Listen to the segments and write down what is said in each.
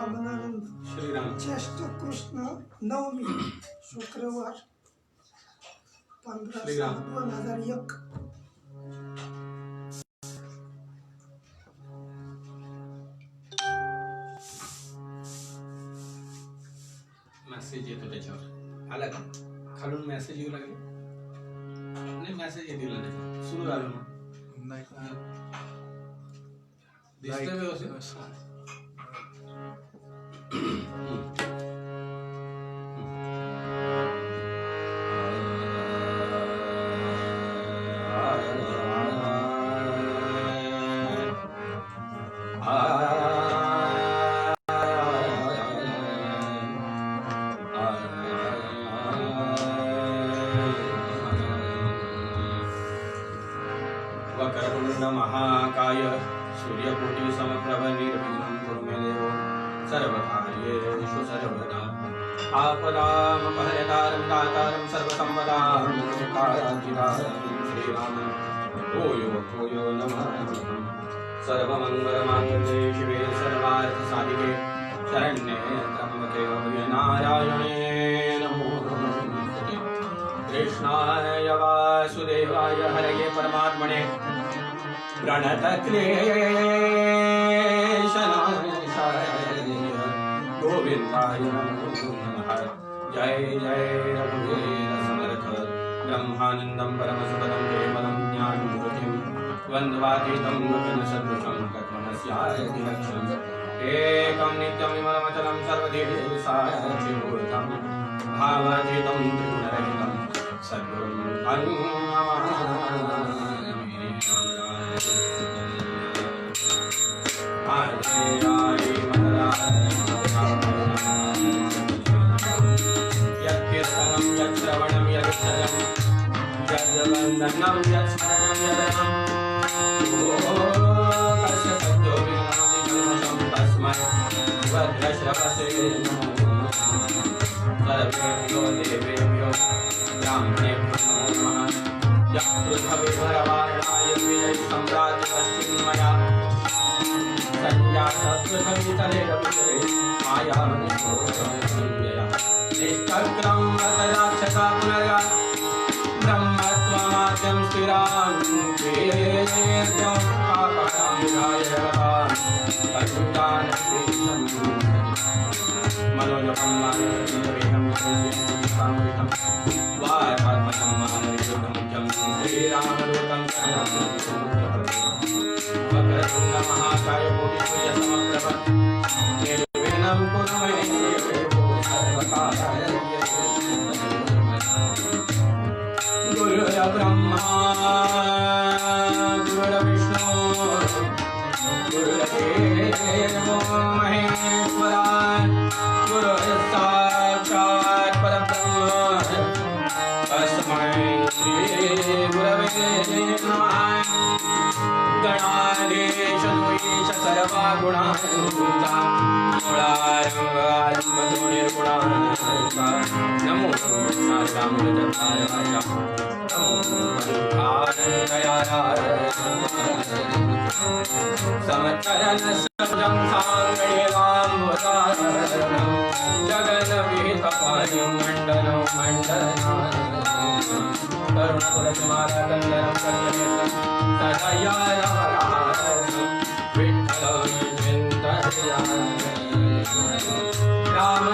वामनानंद श्रीराम ज्येष्ठ कृष्ण नवमी शुक्रवार 15/7/2001 मेसेज येतो त्याच्यावर आला का खालून मेसेज येऊ लागले नाही मेसेज येतील ना त्याच्यावर सुरू झालं ना नाही दिसतं व्यवस्थित वक्रतुंड महाकाय सूर्यकोटि समप्रभ निर्विघ्नं कुरु मे देव सर्वकार्येषु सर्वदा आपदामपहरतारं दातारं सर्वसम्पदां लोकाधिकारं श्रीराम भूयो नमः सर्वमङ्गलमाङ्गल्ये शिवे सर्वार्थसाधिके शरण्ये त्र्यम्बके गौरी नारायणे नमोस्तुते कृष्णाय वासुदेवाय हरये परमात्मने प्रणतक्लेशनाशाय गोविन्दाय नमो नमः जय जय रघुवीर समर्थ ब्रह्मानन्दं परमसुखदं केवलं ज्ञानमूर्तिं द्वन्द्वातीतं गगनसदृशं तत्त्वमस्यादिलक्ष्यम् एकं नित्यमिममचलं सर्वदेशाचिभूतं भावातीतं त्रिगुणरहितं सद्गुरुं यत्कीर्तनं यत्श्रवणं यदक्षरं यद्वन्दनं यत्स्मरणं यदनं कस्य शब्दो विनामि कल्मषं तस्मै भद्रश्रवसे सर्वेभ्यो देवेभ्यो ब्राह्मणेभ्यो नमो नमः यः पृथ्वीभरवारणाय विजय सम्राजमस्तिन्मया संजातपृथ्वीतले रवितले मायावनिष्ठोऽयः निष्ठग्रं व्रतराक्षसा पुनर्गा ब्रह्मत्वमाद्यं स्थिरां वेद्यं पापकां विधायः अच्युतानन्दीशं मनोजपं मानवेनं सामृतं वार्तात्मकं मानविदुतं चं श्रीरामदूतं वक्रतुंड महाकाय कोटिसूर्यसमप्रभ निर्विघ्नं कुरु मे देव गुरुर्ब्रह्मा गुरुर्विष्णु गुरुर्देवो महेश्वरा गुरुर्साक्षात् परब्रह्म तस्मै श्रीगुरवे नमः गणाधीश द्वेष सर्वगुणान्विता मूलारम्भ निर्गुणान्विता नमो शास्त्रामृतधाराय समचरण सजं साङ्गेवाम्बुदारणं जगन्विहितपाणिं मण्डनं मण्डनानं करुणकुलसमारकन्दनं कन्यमेतं सदया विठ्ठलं चिन्तयामि राम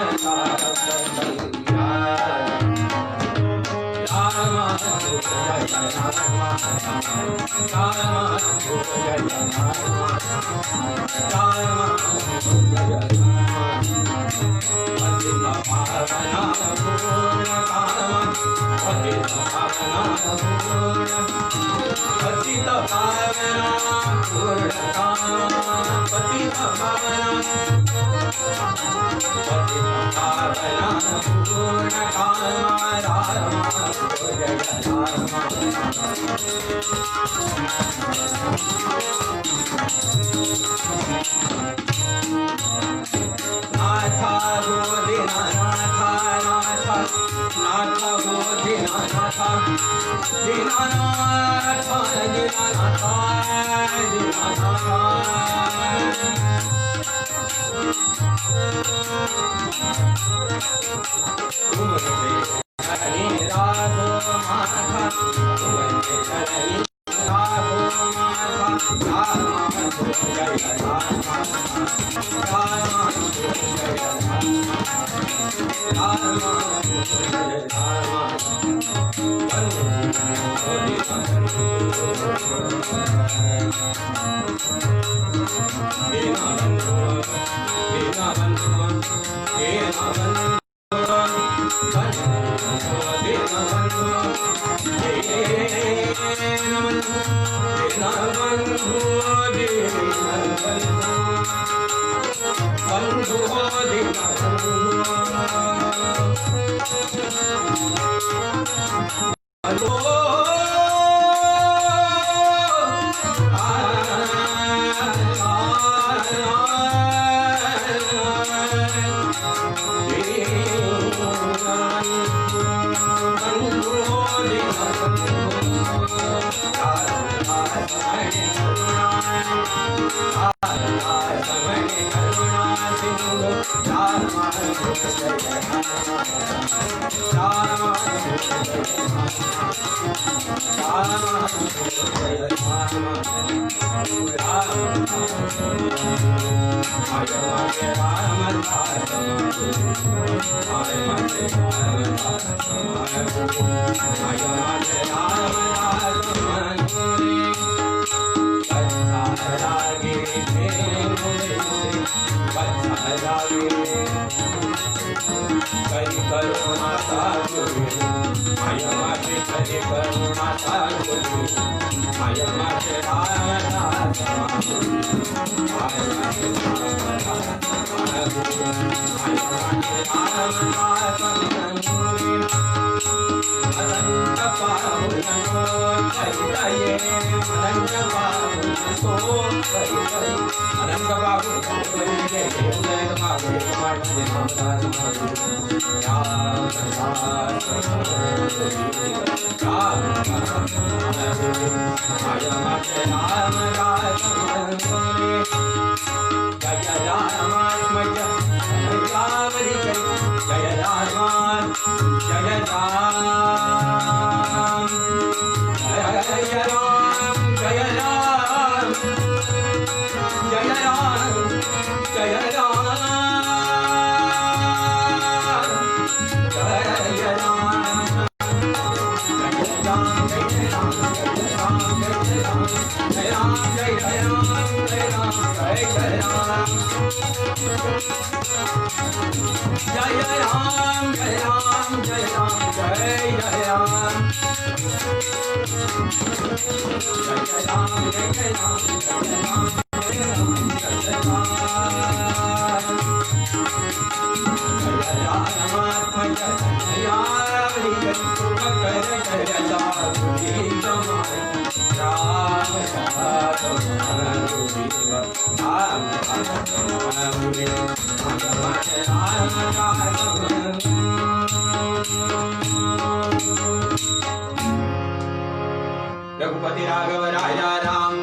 रघुपति राघव राजा राम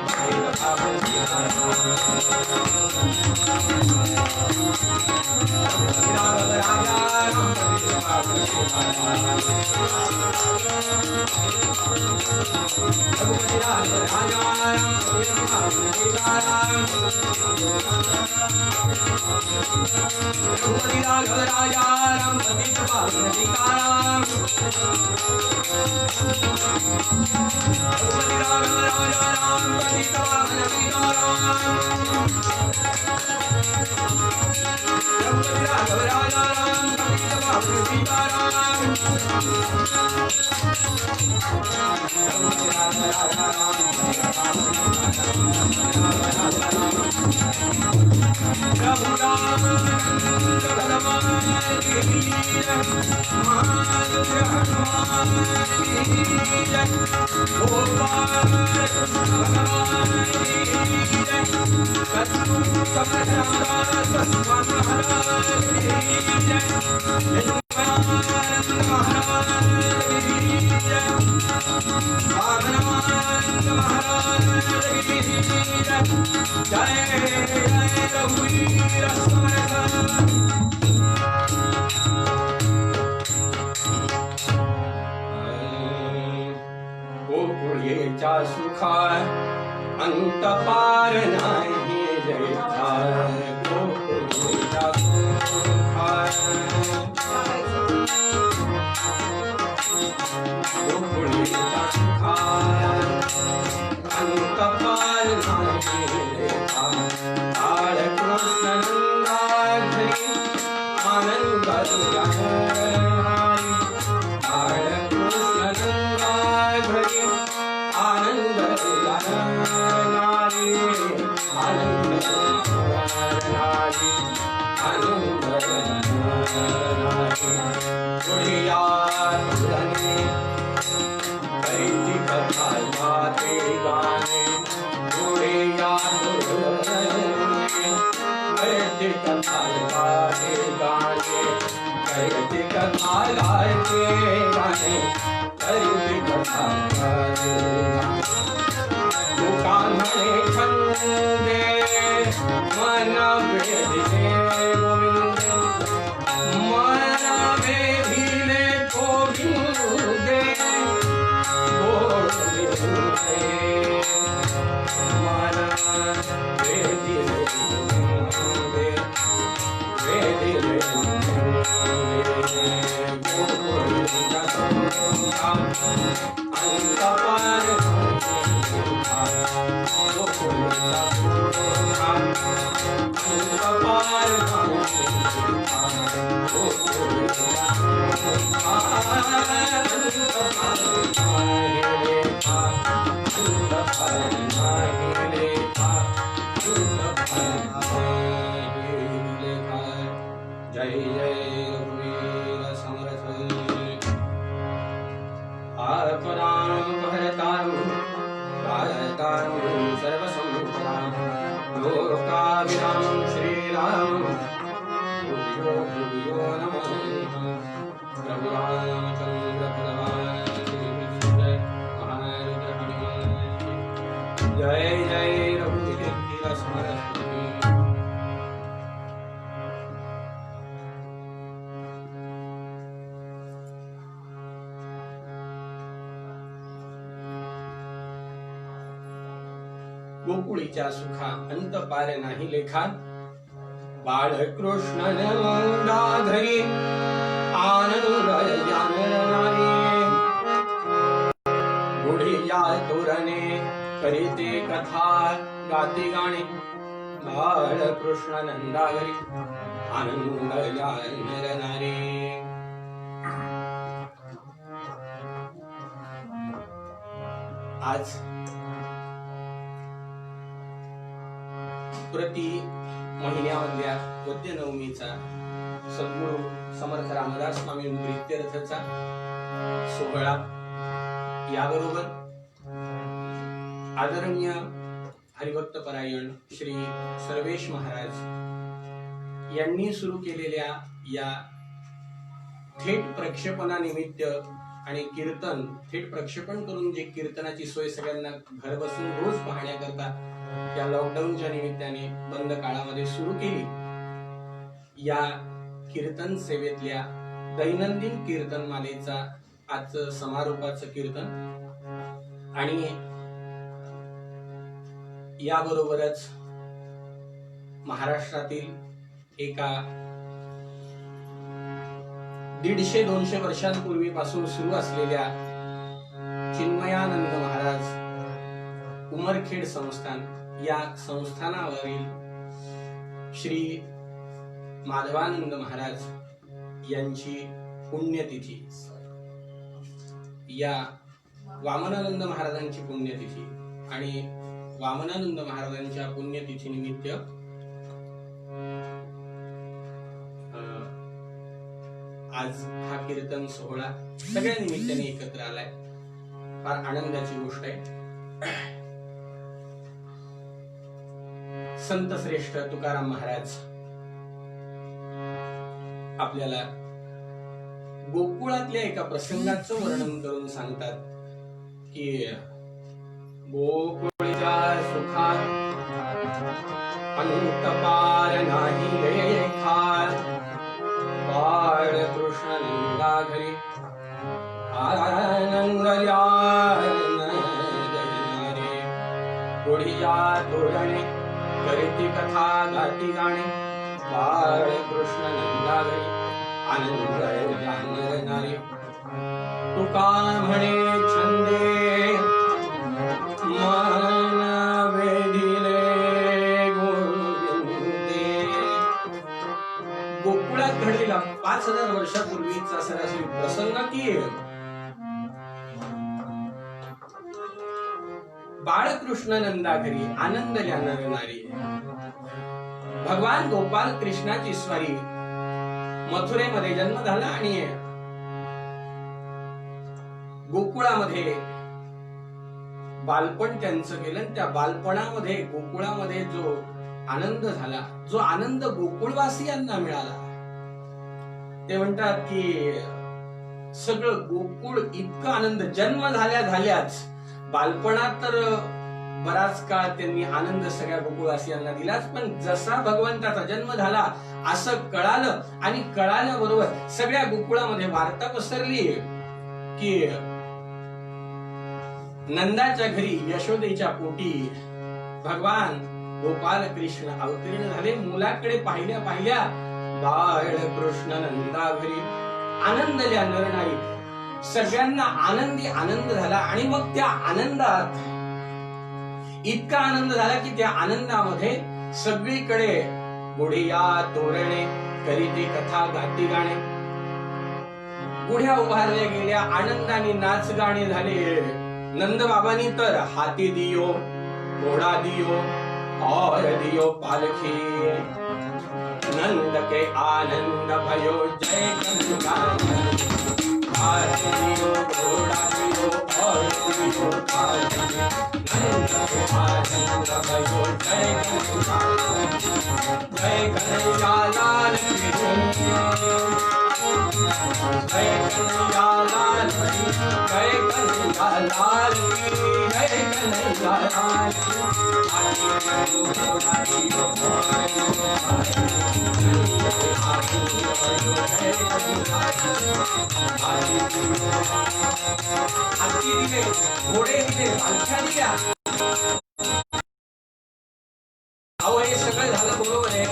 सुखा अंत पार नहीं देखा अंत पार नहीं देखा करते कथा गाते गाणे करते कथा गाते गाणे करते कथा गाते तुका म्हणे छंदे मन वेधिले गोविंद मन वेधिले गोविंदे गोविंदे मन वेधिले गोविंदे वेधिले गोविंदा सुखा अंत पार गोविंदा सुखा अंत पार जय जय रघुवीर समर्थ आपदां भरतां सर्वसंभूतां लोकाभिरामं श्रीरामं भूयो भूयो नमामि प्रभु रामचंद्र भगवान श्री महारुद्र हनुमान जय जय रघुवीर समर्थ गोकुळीच्या सुखा अंत पार नाही लेखा बाळकृष्ण नंदाधरी आनंद जाननारी गुढीया तोरणे करीते कथा गाते गाणे बाळकृष्ण नंदाधरी आनंद जाननारी आज प्रति महिन्यामधल्या वद्य नवमीचा सद्गुरू समर्थ रामदास स्वामी प्रीत्यर्थाचा सोहळा याबरोबर आदरणीय हरिभक्त परायण श्री सर्वेश महाराज यांनी सुरू केलेल्या या थेट प्रक्षेपणानिमित्त आणि कीर्तन थेट प्रक्षेपण करून जे कीर्तनाची सोय सगळ्यांना घर बसून रोज पाहण्याकरता या लॉकडाऊनच्या निमित्ताने बंद काळामध्ये सुरू केली या कीर्तन सेवेतल्या दैनंदिन कीर्तन मालेचा आजचं समारोपाचं कीर्तन आणि याबरोबरच महाराष्ट्रातील एका 150-200 वर्षांपूर्वीपासून सुरू असलेल्या चिन्मयानंद महाराज उमरखेड संस्थान या संस्थानावरील श्री माधवानंद महाराज यांची पुण्यतिथी या वामनानंद महाराजांची पुण्यतिथी आणि वामनानंद महाराजांच्या पुण्यतिथी निमित्त आज हा कीर्तन सोहळा सगळ्या निमित्ताने एकत्र आलाय फार आनंदाची गोष्ट आहे संत श्रेष्ठ तुकाराम महाराज आपल्याला गोकुळातल्या एका प्रसंगाचं वर्णन करून सांगतात की गोकुळच्या सुखात अंत पार नाही लेखा बाळ कृष्ण लिंगा घरी आनंद गोढिया तोरणे करीती कथा गाती गाणे बाळ कृष्ण लिंगा घरी आनंद जानणारे तुका म्हणे छंदे मन वेधिले गोविंदे गोकुळात घडलेला 5000 वर्षापूर्वीचा सरासरी प्रसंग की बाळकृष्ण नंदाघरी आनंद जानणारी भगवान गोपाल कृष्णाची स्वारी मथुरेमध्ये जन्म झाला आणि गोकुळामध्ये बालपण त्यांचं केलं. त्या बालपणामध्ये गोकुळामध्ये जो आनंद झाला, जो आनंद गोकुळवासियांना मिळाला, ते म्हणतात की सगळं गोकुळ इतकं आनंद, जन्म झाल्याच बालपणात तर बराच काळ त्यांनी आनंद सगळ्या गोकुळवासियांना दिलाच, पण जसा भगवंताचा जन्म झाला असं कळालं आणि कळाल्याबरोबर सगळ्या गोकुळामध्ये वार्ता पसरली की नंदाच्या घरी यशोदेच्या पोटी भगवान गोपाल कृष्ण अवतीर्ण झाले. मुलाकडे पाहिल्या पाहिल्या बाळ कृष्ण नंदा घरी आनंदल्या नरनाई, सगळ्यांना आनंदी आनंद झाला. आणि मग त्या आनंदात इतका आनंद झाला की त्या आनंदामध्ये सगळीकडे गुढिया तोरणे करीते कथा गाती गाणे, गुढ्या उभारल्या गेल्या, आनंदाने नाच गाणे झाले. नंद बाबांनी तर हाती दियो घोडा दियो और दियो पालखी, नंद के आनंद भयो जय गंगा, हाथी दियो घोड़ा दियो और दियो पालखी, नंद के आनंद भयो जय गंगा, जय कन्हैया लाल की, जय कन्हैया लाल की, जय कन्हैया लाल की, जय कन्हैया लाल की। हाती दिले, घोडे दिले, पालख्या दिल्या. अहो हे सगळं झालं बरोबर आहे,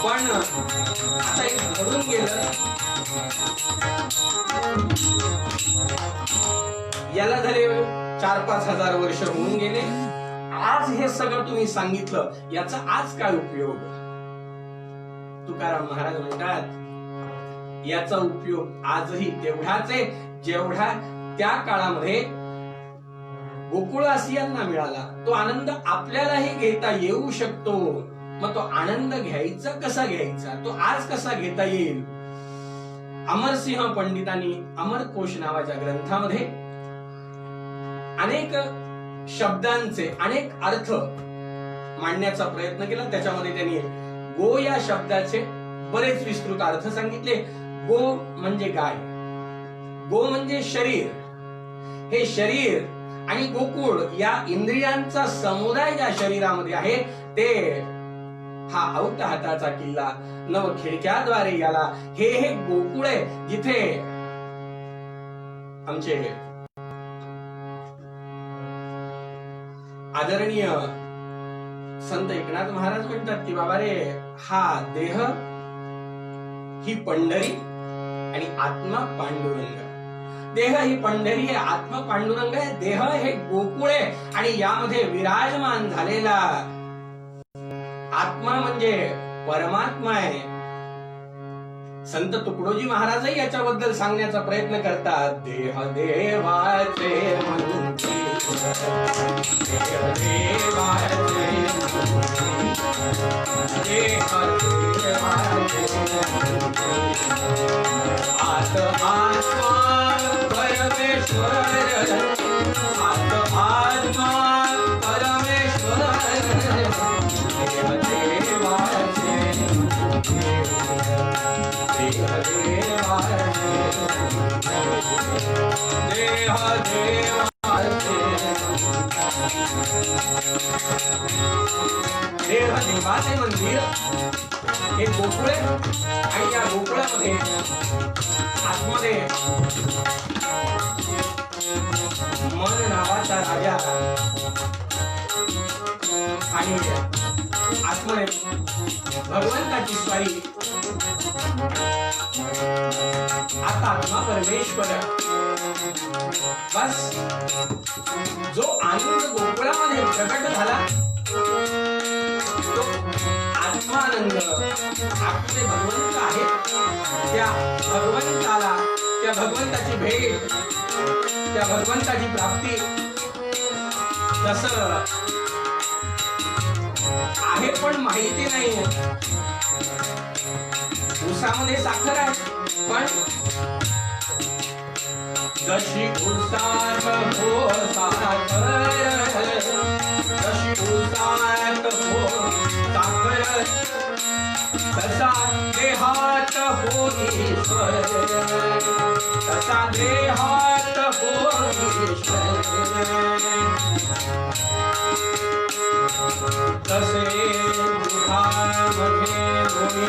पण आता एक घडून गेलं, याला झाले 4-5 हजार वर्ष होऊन गेले. आज हे सगळं तुम्ही सांगितलं, याचा आज काय उपयोग? तुकाराम महाराज म्हणतात याचा उपयोग आजही तेवढाच आहे जेवढा त्या काळामध्ये गोकुळवासियांना मिळाला. तो आनंद आपल्यालाही घेता येऊ शकतो. मग तो आनंद घ्यायचा कसा घ्यायचा, तो आज कसा घेता येईल? अमरसिंह पंडितांनी अमरकोश नावाच्या ग्रंथामध्ये अनेक शब्दांचे अनेक अर्थ मांडण्याचा प्रयत्न केला. त्याच्यामध्ये त्यांनी गो या शब्दाचे बरेच विस्तृत अर्थ सांगितले. गो म्हणजे गाय, गो म्हणजे शरीर. हे शरीर आणि गोकुळ या इंद्रियांचा समुदाय ज्या शरीरामध्ये आहे ते हा औत हाताचा किल्ला, नव खिडक्याद्वारे याला, हे गोकुळ आहे जिथे आमचे आदरणीय संत एकनाथ महाराज म्हणतात की बाबा रे, हा देह ही पंढरी आणि आत्मा पांडुरंग. देह ही पंढरी आहे, आत्मा पांडुरंग आहे. देह हे गोकुळ आहे आणि यामध्ये विराजमान झालेला आत्मा म्हणजे परमात्मा आहे. संत तुकडोजी महाराजही याच्याबद्दल सांगण्याचा प्रयत्न करतात. देह देवाचे म्हणते, देह देवाचे देह देवाचे आत आत्मा परमेश्वर, आत आत्मा परमेश्वर, देह देवाचे देह देवाचे देह देवाचे मंदिर हे गोकुळ आहे आणि या गोकुळामध्ये आतमध्ये मन नावाचा राजा आणि आतमध्ये भगवंताची स्वारी, आता आत्मा परमेश्वर. बस जो आनंद गोकुळामध्ये प्रकट झाला तो आत्मानंद आपले भगवंत आहेत. त्या भगवंताला, त्या भगवंताची भेट, त्या भगवंताची प्राप्ती तसं आहे पण माहिती नाही. उसामध्ये साखर आहे पण जशी उसात हो साखर, जशी उसात हो साखर तसा देहात हो ईश्वर, तसा देहात हो ईश्वर, तसे दुधामध्ये गुणी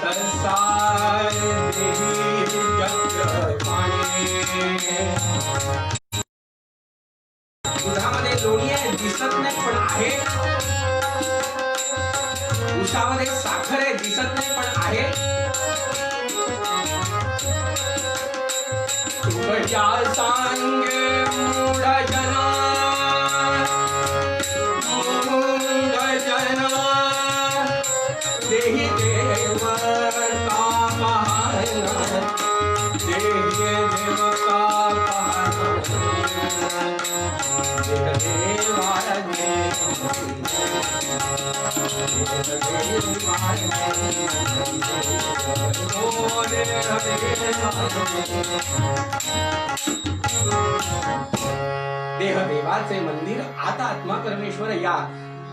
तसा देही जग पाणी. दुधामध्ये लोणी आहे, दिसत नाही पण आहे. उसामध्ये साखर आहे, दिसत नाही पण आहे. तुझ्या सांगे मूढ जना, मूढ जना देही देव का पाहना, देही देव का पाहना, देहदेवाचे मंदिर आता आत्मा परमेश्वर. या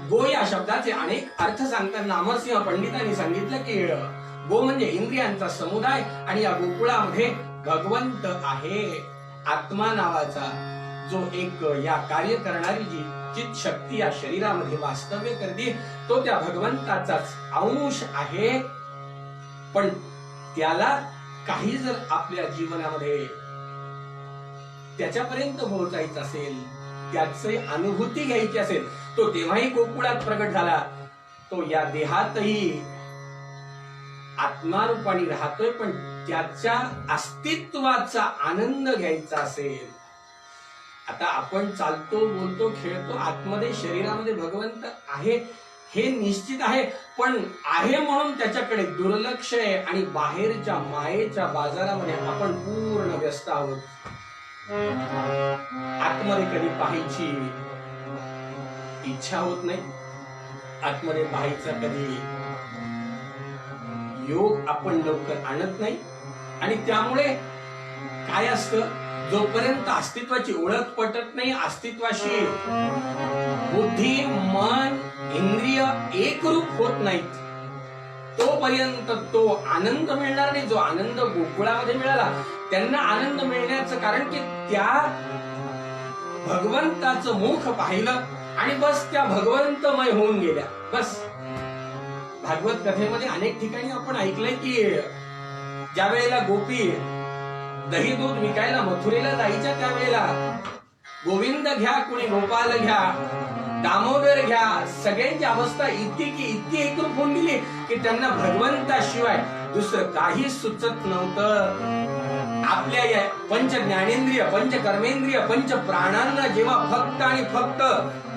गो या शब्दाचे अनेक अर्थ सांगताना अमरसिंह पंडितांनी सांगितलं की गो म्हणजे इंद्रियांचा समुदाय आणि या गोकुळामध्ये भगवंत आहे. आत्मा नावाचा जो एक या कार्य करणारी जी चित शक्ती या शरीरामध्ये वास्तव्य करते तो त्या भगवंताचाच अंश आहे. पण त्याला काही जर आपल्या जीवनामध्ये त्याच्यापर्यंत पोहोचायचं असेल, त्याची अनुभूती घ्यायची असेल, तो तेव्हाही गोकुळात प्रगट झाला. तो या देहातही आत्मारूपाने राहतोय, पण त्याच्या अस्तित्वाचा आनंद घ्यायचा असेल. आता आपण चालतो, बोलतो, खेळतो, आतमध्ये शरीरामध्ये भगवंत आहे हे निश्चित आहे, पण आहे म्हणून त्याच्याकडे दुर्लक्ष आहे आणि बाहेरच्या मायेच्या बाजारामध्ये आपण पूर्ण व्यस्त आहोत. आतमध्ये कधी पाहायची इच्छा होत नाही, आतमध्ये पाहायचा कधी योग आपण लवकर आणत नाही. आणि त्यामुळे काय असतं, जोपर्यंत अस्तित्वाची ओळख पटत नाही, अस्तित्वाशी बुद्धी मन इंद्रिय एकरूप होत नाहीत, तोपर्यंत तो आनंद मिळणार नाही. जो आनंद गोकुळामध्ये मिळाला, त्यांना आनंद मिळण्याचं कारण की त्या भगवंताचं मुख पाहिलं आणि बस त्या भगवंतमय होऊन गेल्या. बस भागवत कथेमध्ये अनेक ठिकाणी आपण ऐकलंय की ज्या वेळेला गोपी दही दूध विकायला मथुरेला जायच्या त्यावेळेला गोविंद घ्या, कुणी गोपाल घ्या, दामोदर घ्या, सगळ्यांची अवस्था इतकी एकरूप होऊन गेली की त्यांना भगवंताशिवाय दुसरं काही सुचत नव्हतं. आपल्या या पंच ज्ञानेंद्रिय, पंच कर्मेंद्रिय, पंच प्राणांना जेव्हा फक्त आणि फक्त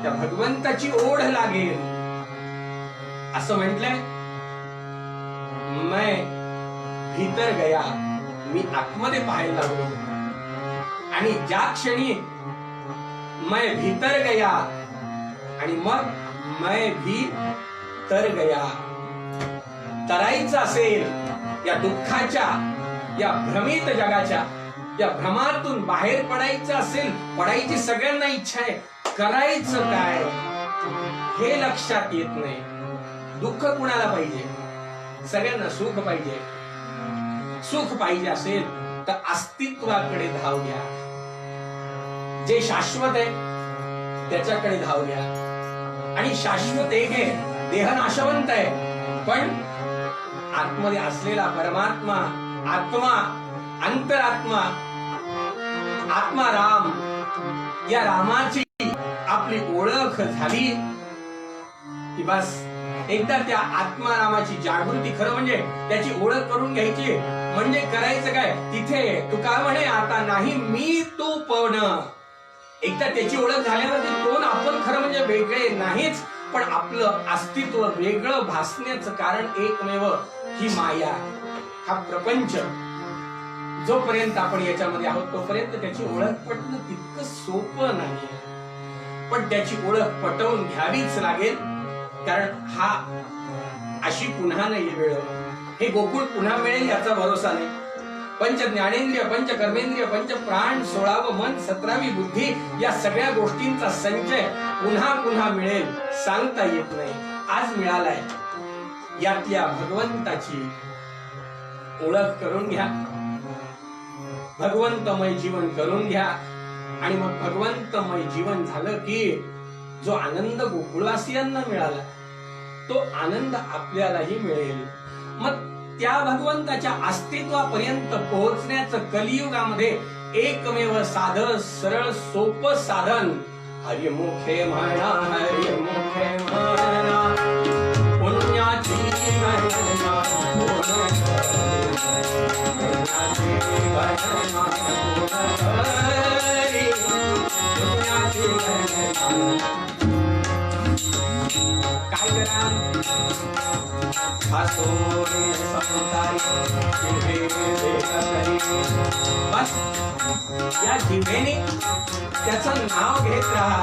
त्या भगवंताची ओढ लागेल, असं म्हटलंय, मैं भीतर गया, मी आतमध्ये पाहायला लागलो. आणि ज्या क्षणी मैं भीतर गया आणि मग मैं भी तर गया, तरायचं असेल या दुःखाच्या, या भ्रमित जगाच्या, या भ्रमातून बाहेर पडायचं असेल, पडायची सगळ्यांना इच्छा आहे, करायचं काय हे लक्षात येत नाही. दुःख कुणाला पाहिजे? सगळ्यांना सुख पाहिजे. सुख पाहिजे असेल तर अस्तित्वाकडे धाव घ्या, जे शाश्वत आहे त्याच्याकडे धाव घ्या. आणि शाश्वत एक आहे, देह नाशवंत आहे, पण आतमध्ये असलेला परमात्मा, आत्मा, अंतरात्मा, आत्मा राम, या रामाची आपली ओळख झाली की बस एकदा त्या आत्मारामाची जागृती, खरं म्हणजे त्याची ओळख करून घ्यायची. म्हणजे करायचं काय, तिथे तुका म्हणे आता नाही मी तू पण. एकदा त्याची ओळख झाल्यावरती तो आपण खरं म्हणजे वेगळे नाहीच, पण आपलं अस्तित्व वेगळं भासण्याचं कारण एकमेव ही माया, हा प्रपंच. जोपर्यंत आपण याच्यामध्ये आहोत तोपर्यंत त्याची ओळख पटणं तितकं सोपं नाही, पण त्याची ओळख पटवून घ्यावीच लागेल. कारण हा अशी पुन्हा नाही वेळ, हे गोकुळ पुन्हा मिळेल याचा भरोसा नाही. पंच ज्ञानेंद्रिय, पंच कर्मेंद्रिय, पंच प्राण, 16वं मन, 17वी बुद्धी, या सगळ्या गोष्टींचा संचय पुन्हा पुन्हा मिळेल सांगता येत नाही. आज मिळालाय. यातल्या भगवंताची ओळख करून घ्या, भगवंतमय जीवन करून घ्या, आणि मग भगवंतमय जीवन झालं की जो आनंद गोकुळवासियांना मिळाला तो आनंद आपल्यालाही मिळेल. मग त्या भगवंताच्या अस्तित्वापर्यंत पोहोचण्याचं कलियुगामध्ये एकमेव साधं सरळ सोपं साधन हरिमुखे म्हणा, हरिमुखे म्हणा, पुण्याची गणना पुण्याची गणना पुण्याची गणना. काय करा बस या जिभेने त्याचं नाव घेत राहा.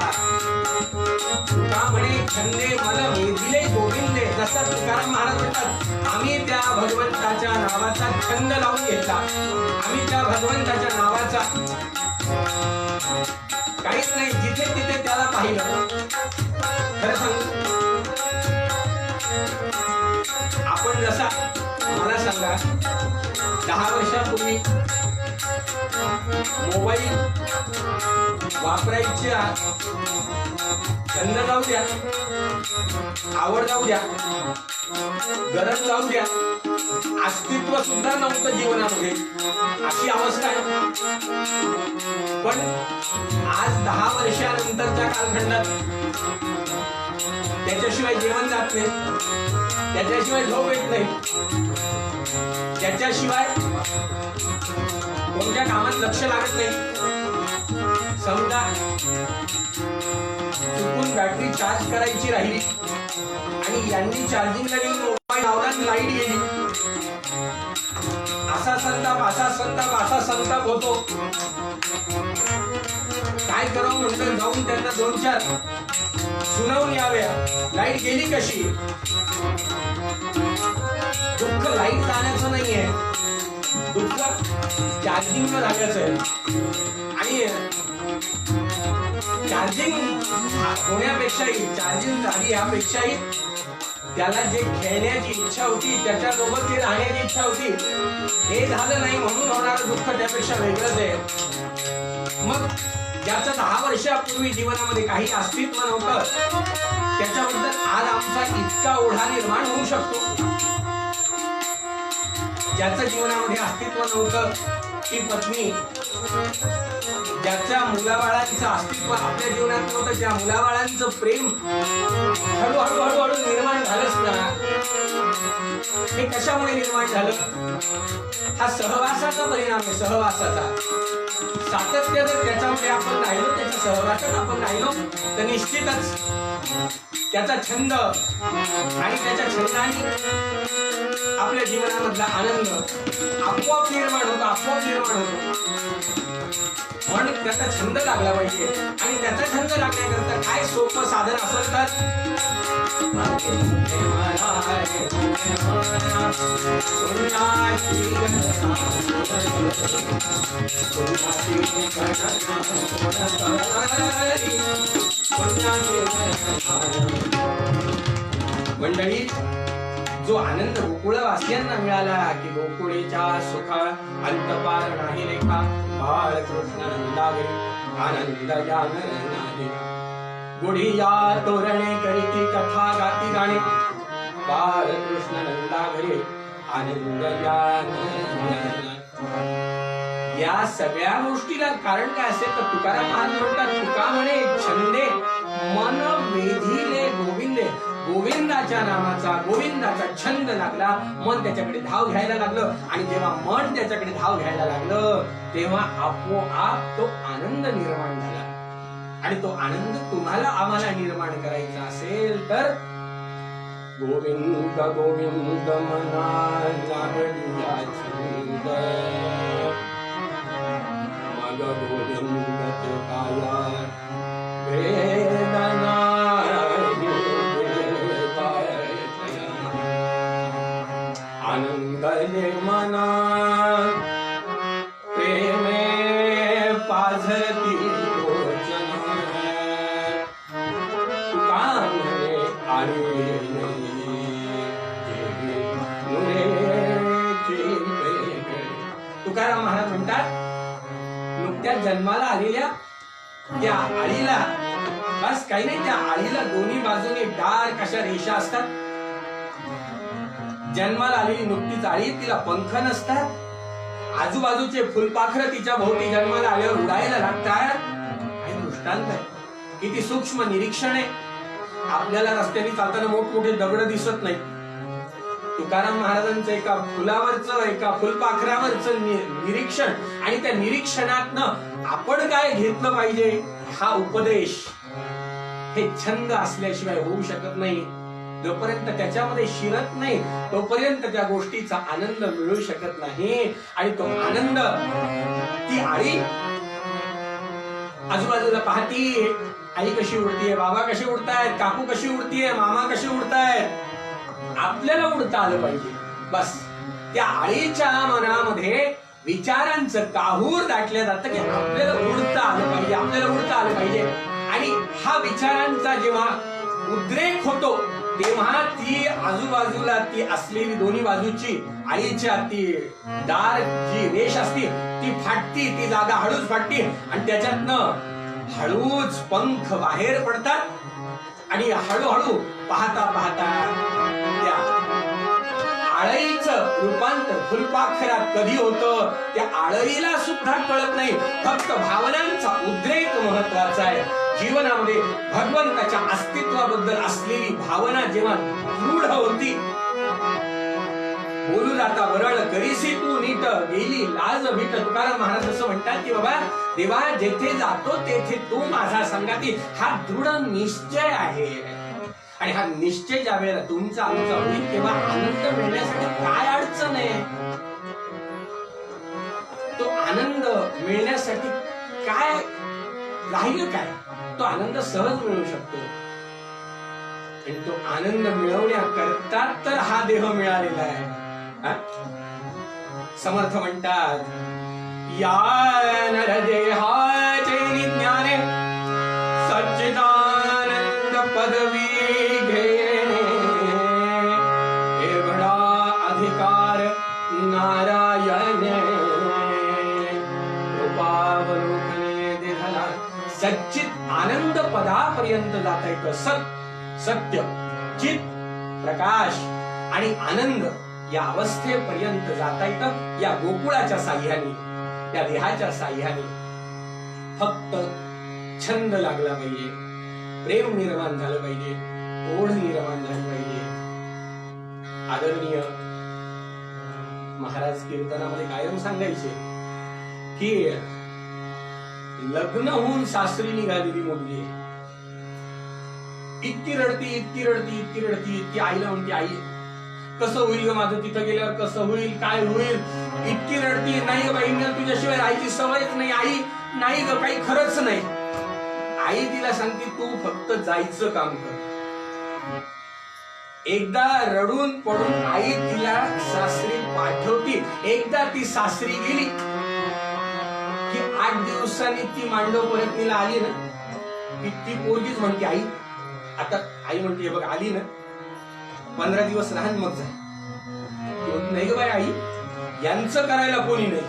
तुका म्हणे छंदे मला वेधिले गोविंदे. जसा तुकाराम महाराज म्हणतात आम्ही त्या भगवंताच्या नावाचा छंद लावून घेतला, आम्ही त्या भगवंताच्या नावाचा काहीच नाही, जिथे तिथे त्याला पाहिलं. खरं सांगू आपण जसा, मला सांगा 10 वर्षापूर्वी मोबाईल वापरायच्या छंद जाऊ द्या, आवड जाऊ द्या, गरज जाऊ द्या, अस्तित्व सुद्धा नव्हतं जीवनामध्ये, अशी अवस्था आहे. पण आज 10 वर्षानंतरच्या कालखंडात त्याच्याशिवाय जेवण जात नाही, त्याच्याशिवाय झोप येत नाही, त्याच्याशिवाय कोणत्या कामात लक्ष लागत नाही. समजा चुकून बॅटरी चार्ज करायची राहिली आणि यांनी चार्जिंगला घेऊन मोबाईल लावला, लाईट गेली, असा संताप होतो. काय करावं म्हणलं, जाऊन त्यांना 2-4 सुनावून याव्या, लाईट गेली कशी. दुःख लाईट जाण्याचं नाहीये, दुःख चार्जिंग न झाल्याचं आहे. आणि चार्जिंग होण्यापेक्षाही, चार्जिंग झाली यापेक्षाही त्याला जे खेळण्याची इच्छा होती, त्याच्यासोबत ते राहण्याची इच्छा होती, हे झालं नाही म्हणून होणारं दुःख त्यापेक्षा वेगळंच आहे. मग ज्याचं 10 वर्षापूर्वी जीवनामध्ये काही अस्तित्व नव्हतं, त्याच्याबद्दल आज आमचा इतका ओढा निर्माण होऊ शकतो. ज्याचं जीवनामध्ये अस्तित्व नव्हतं, ती पत्नी, ज्याच्या मुलाबाळांचं अस्तित्व आपल्या जीवनात नव्हतं, त्या मुलाबाळांचं प्रेम हळूहळू निर्माण झालंच ना. हे कशामुळे निर्माण झालं? हा सहवासाचा परिणाम आहे, सहवासाचा. सातत्य जर त्याच्यामध्ये आपण राहिलो, त्याच्या सहवासात आपण राहिलो, तर निश्चितच त्याचा छंद आणि त्याच्या छंदाने आपल्या जीवनामधला आनंद आपोआप निर्माण होतो. म्हणून त्याचा छंद लागला पाहिजे. आणि त्याचा छंद लागण्याकरता काय सोपं साधन असेल तर मंडळी, जो आनंद गोकुळवासियांना मिळाला की गोकुळीच्या सुखा अंतपार नाही रेखा, बाळकृष्ण नंदावे आनंद ज्ञान नादे, गुढिया तोरणे करीती कथा गाती गाणे, बाळकृष्ण नंदावे आनंद ज्ञान. या सगळ्या गोष्टीला कारण काय असेल तर तुकाराम महाराज म्हणतात, तुका म्हणे छंदे मन वेधिले गोविंदे. गोविंदाच्या नामाचा, गोविंदाचा छंद लागला, मन त्याच्याकडे धाव घ्यायला लागलं. आणि जेव्हा मन त्याच्याकडे धाव घ्यायला लागलं तेव्हा आपोआप तो आनंद निर्माण झाला. आणि तो आनंद तुम्हाला आम्हाला निर्माण करायचा असेल तर गोविंद गोविंद मना जागडिया छंद, मग गोविंद ते काया वेदना, आनंद निर्मना जन्माला आलेल्या त्या आळीला, बस काही नाही, त्या आळीला दोन्ही बाजूने डार्क अशा रेषा असतात. जन्माला आलेली नुकतीच आळी, तिला पंख नसतात. आजूबाजूचे फुलपाखरं तिच्या भोवती जन्माला आल्यावर उडायला लागतात. काही दृष्टांत आहे, किती सूक्ष्म निरीक्षण आहे. आपल्याला रस्त्याने चालताना मोठमोठे दगड दिसत नाही. तुकाराम महाराजांचं एका फुलावरचं, एका फुलपाखरावरचं निरीक्षण, आणि त्या निरीक्षणातनं आपण काय घेतलं पाहिजे हा उपदेश, हे छंद असल्याशिवाय होऊ शकत नाही. जोपर्यंत त्याच्यामध्ये शिरत नाही तोपर्यंत त्या गोष्टीचा आनंद मिळू शकत नाही. आणि तो आनंद, ती आळी आजूबाजूला पाहतीये, आई कशी उडतीये, बाबा कशी उडतायत, काकू कशी उडतीये, मामा कशी उडतायत. आपल्याला उडता आलं पाहिजे. बस त्या आळीच्या मनामध्ये विचारांचं काहूर दाटलं जातं की आपल्याला उडता आलं पाहिजे, आपल्याला उडता आलं पाहिजे. आणि हा विचारांचा जेव्हा उद्रेक होतो तेव्हा ती आजूबाजूला ती असलेली दोन्ही बाजूची आळीच्या ती डार्क जी रेष असते ती फाटती, ती जागा हळूच फाटती, आणि त्याच्यातनं हळूच पंख बाहेर पडतात. आणि हळूहळू पाहता पाहता त्या आळईचं रूपांतर फुलपाखरात कधी होतं त्या आळईला सुद्धा कळत नाही. फक्त भावनांचा उद्रेक महत्वाचा आहे. जीवनामध्ये भगवंताच्या अस्तित्वाबद्दल असलेली भावना जेव्हा दृढ होती, बोलू जाता वरळ करीसी तू नीट, गेली लाज भीट. तुकाराम महाराज असं म्हणतात की बाबा देवा, जेथे जातो तेथे तू माझा संगाती, हा दृढ निश्चय आहे. आणि हा निश्चय ज्या वेळेला तुमचा आमचा होईल तेव्हा आनंद मिळण्यासाठी काय अडचण आहे. तो आनंद मिळण्यासाठी काय राहिलं, काय तो आनंद सहज मिळू शकतो. आणि तो आनंद मिळवण्याकरता तर हा देह मिळालेला आहे. समर्थ म्हणतात, या नरदेहाचे ज्ञाने सच्चिदानंद पदवी घेणे, एवढा अधिकार नारायणे. कृपावलोकने देहाला सच्चित आनंद पदापर्यंत जाता येतं. सत्य, चित, प्रकाश आणि आनंद या अवस्थेपर्यंत जाता येतं या गोकुळाच्या साह्याने, या देहाच्या साह्याने. फक्त छंद लागला पाहिजे, प्रेम निर्माण झालं पाहिजे, ओढ निर्माण झाली पाहिजे. आदरणीय महाराज कीर्तनामध्ये कायम सांगायचे की लग्न होऊन सासरी निघालेली मुलगी इतकी रडती, इतकी रडती, इतकी रडती, इतकी आईला म्हणते, आई कसं होईल ग माझं, तिथं गेल्यावर कसं होईल, काय होईल. इतकी रडती, नाही ग बाई, तुझ्याशिवाय राहायची सवयच नाही. आई नाही ग, काही खरंच नाही. आई तिला सांगते, तू फक्त जायचं काम कर. एकदा रडून पडून आई तिला सासरी पाठवती. एकदा ती सासरी गेली की 8 दिवसांनी ती मांडव परत तिला आली ना की ती पोरगीच म्हणते, आई आता, आई म्हणते, बघ आली ना 15 दिवस राहण मग जा. नाही ग बाई आई, यांचं करायला कोणी नाही.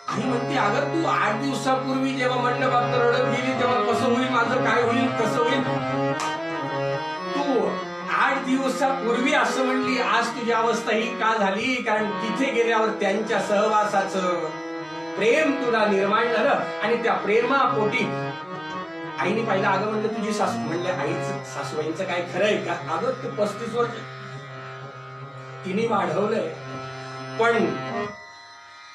आई म्हणते, अगं तू 8 दिवसापूर्वी जेव्हा म्हणलं बाप रडत गेली तेव्हा कसं होईल माझं, काय होईल, कसं होईल. तू 8 दिवसापूर्वी असं म्हणली, आज तुझी अवस्था ही का झाली, कारण तिथे गेल्यावर त्यांच्या सहवासाचं प्रेम तुला निर्माण झालं. आणि त्या प्रेमापोटी आईने पाहिलं, अगं म्हणलं तुझी सासू, म्हणलं आईचं सासूबाईंचं काय खरं आहे का, अगं तू 35 वर्ष तिने वाढवलंय पण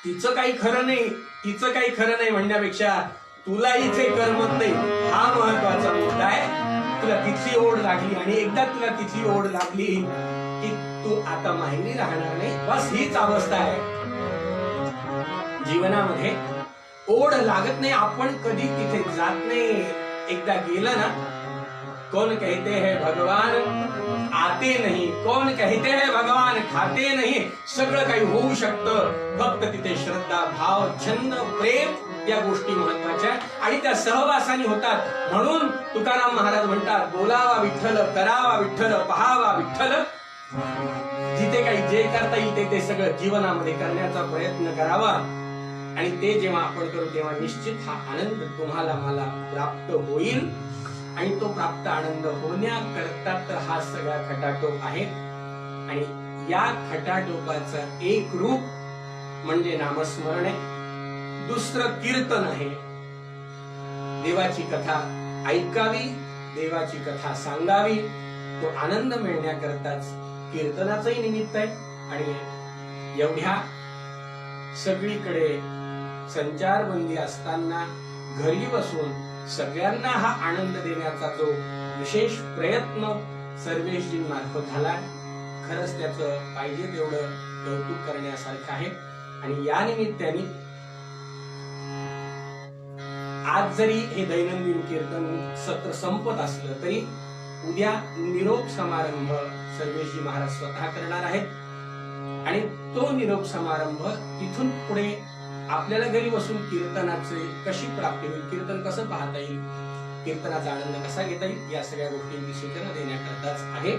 तिचं काही खरं नाही, तिचं काही खरं नाही म्हणण्यापेक्षा तुला इथे करमत नाही हा महत्वाचा मुद्दा आहे. तुला तिथली ओढ लागली, आणि एकदा तुला तिथली ओढ लागली की तू आता माहेरी राहणार नाही. बस हीच अवस्था आहे जीवनामध्ये. ओढ लागत नाही, आपण कधी तिथे जात नाही. एकदा गेलं ना, कौन कहते हैं भगवान आते नहीं, कौन कहते हैं भगवान खाते नहीं. सगळं काही होऊ शकतं, फक्त तिथे श्रद्धा, भाव, छंद, प्रेम या गोष्टी महत्वाच्या आणि त्या सहवासाने होतात. म्हणून तुकाराम महाराज म्हणतात, बोलावा विठ्ठल, करावा विठ्ठल, पहावा विठ्ठल. जिथे काही जे करता येईल ते सगळं जीवनामध्ये करण्याचा प्रयत्न करावा. आणि ते जेव्हा आपण करू तेव्हा निश्चित हा आनंद तुम्हाला मला प्राप्त होईल. आणि तो प्राप्त आनंद होण्याकरता तर हा सगळा खटाटोप आहे. आणि या खटाटोपाचं एक रूप म्हणजे नामस्मरण आहे, दुसरं कीर्तन आहे. देवाची कथा ऐकावी, देवाची कथा सांगावी, तो आनंद मिळण्याकरताच कीर्तनाचंही निमित्त आहे. आणि एवढ्या सगळीकडे संचारबंदी असताना घरी बसून सगळ्यांना हा आनंद देण्याचा जो विशेष प्रयत्न सर्वेशजींमार्फत झाला, खरंच त्याचं पाहिजे तेवढं कौतुक करण्यासारखं आहे. आणि या निमित्ताने आज जरी हे दैनंदिन कीर्तन सत्र संपत असलं तरी उद्या निरोप समारंभ सर्वेशजी महाराज स्वतः करणार आहेत. आणि तो निरोप समारंभ तिथून पुढे आपल्याला घरी बसून कीर्तनाचे कशी प्राप्ती होईल, कीर्तन कसं पाहता येईल, कीर्तनाचा आनंद कसा घेता येईल, या सगळ्या गोष्टींची सूचना देण्याकरताच आहे.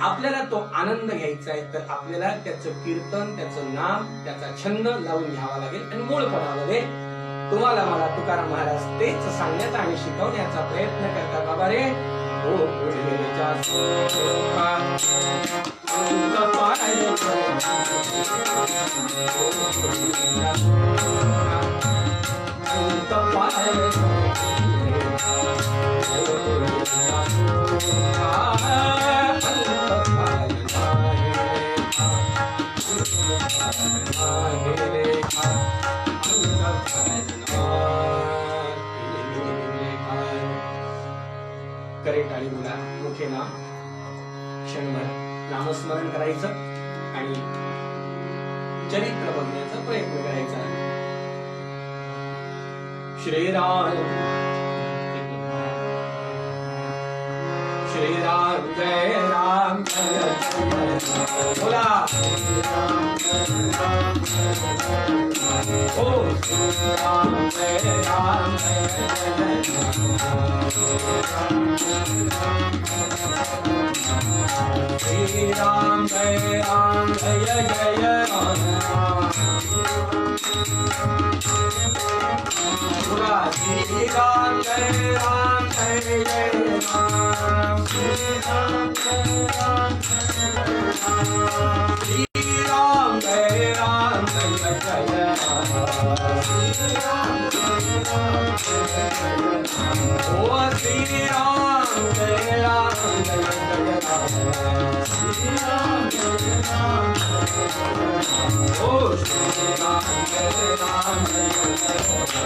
आपल्याला तो आनंद घ्यायचा आहे तर आपल्याला त्याचं कीर्तन, त्याचं नाम, त्याचा छंद लावून घ्यावा लागेल. आणि मूळपणामध्ये तुम्हाला मला तुकाराम महाराज तेच सांगण्याचा आणि शिकवण्याचा प्रयत्न करतात. बाबा रे, ओ पुढेच्या सुखात अंत पाय, ओ पुढेच्या सुखात अंत पाय, ओ पुढेच्या सुखात अंत पाय आहे रेखा, अंत पाय करे टाळी मुला मुखे नाम क्षणभर नामस्मरण करायचं आणि चरित्र बघण्याचा प्रयत्न करायचा. श्रीराम श्रीराम जय राम बोला, ओ श्रीराम जय राम श्रीराम जय राम जय जय राम बोला, श्रीराम जय राम जय जय राम, श्रीराम जय राम श्रीराम जय राम जय जय राम, ओ श्रीराम जय राम जय जय राम, श्रीराम जय राम ओ श्रीराम जय राम जय जय राम,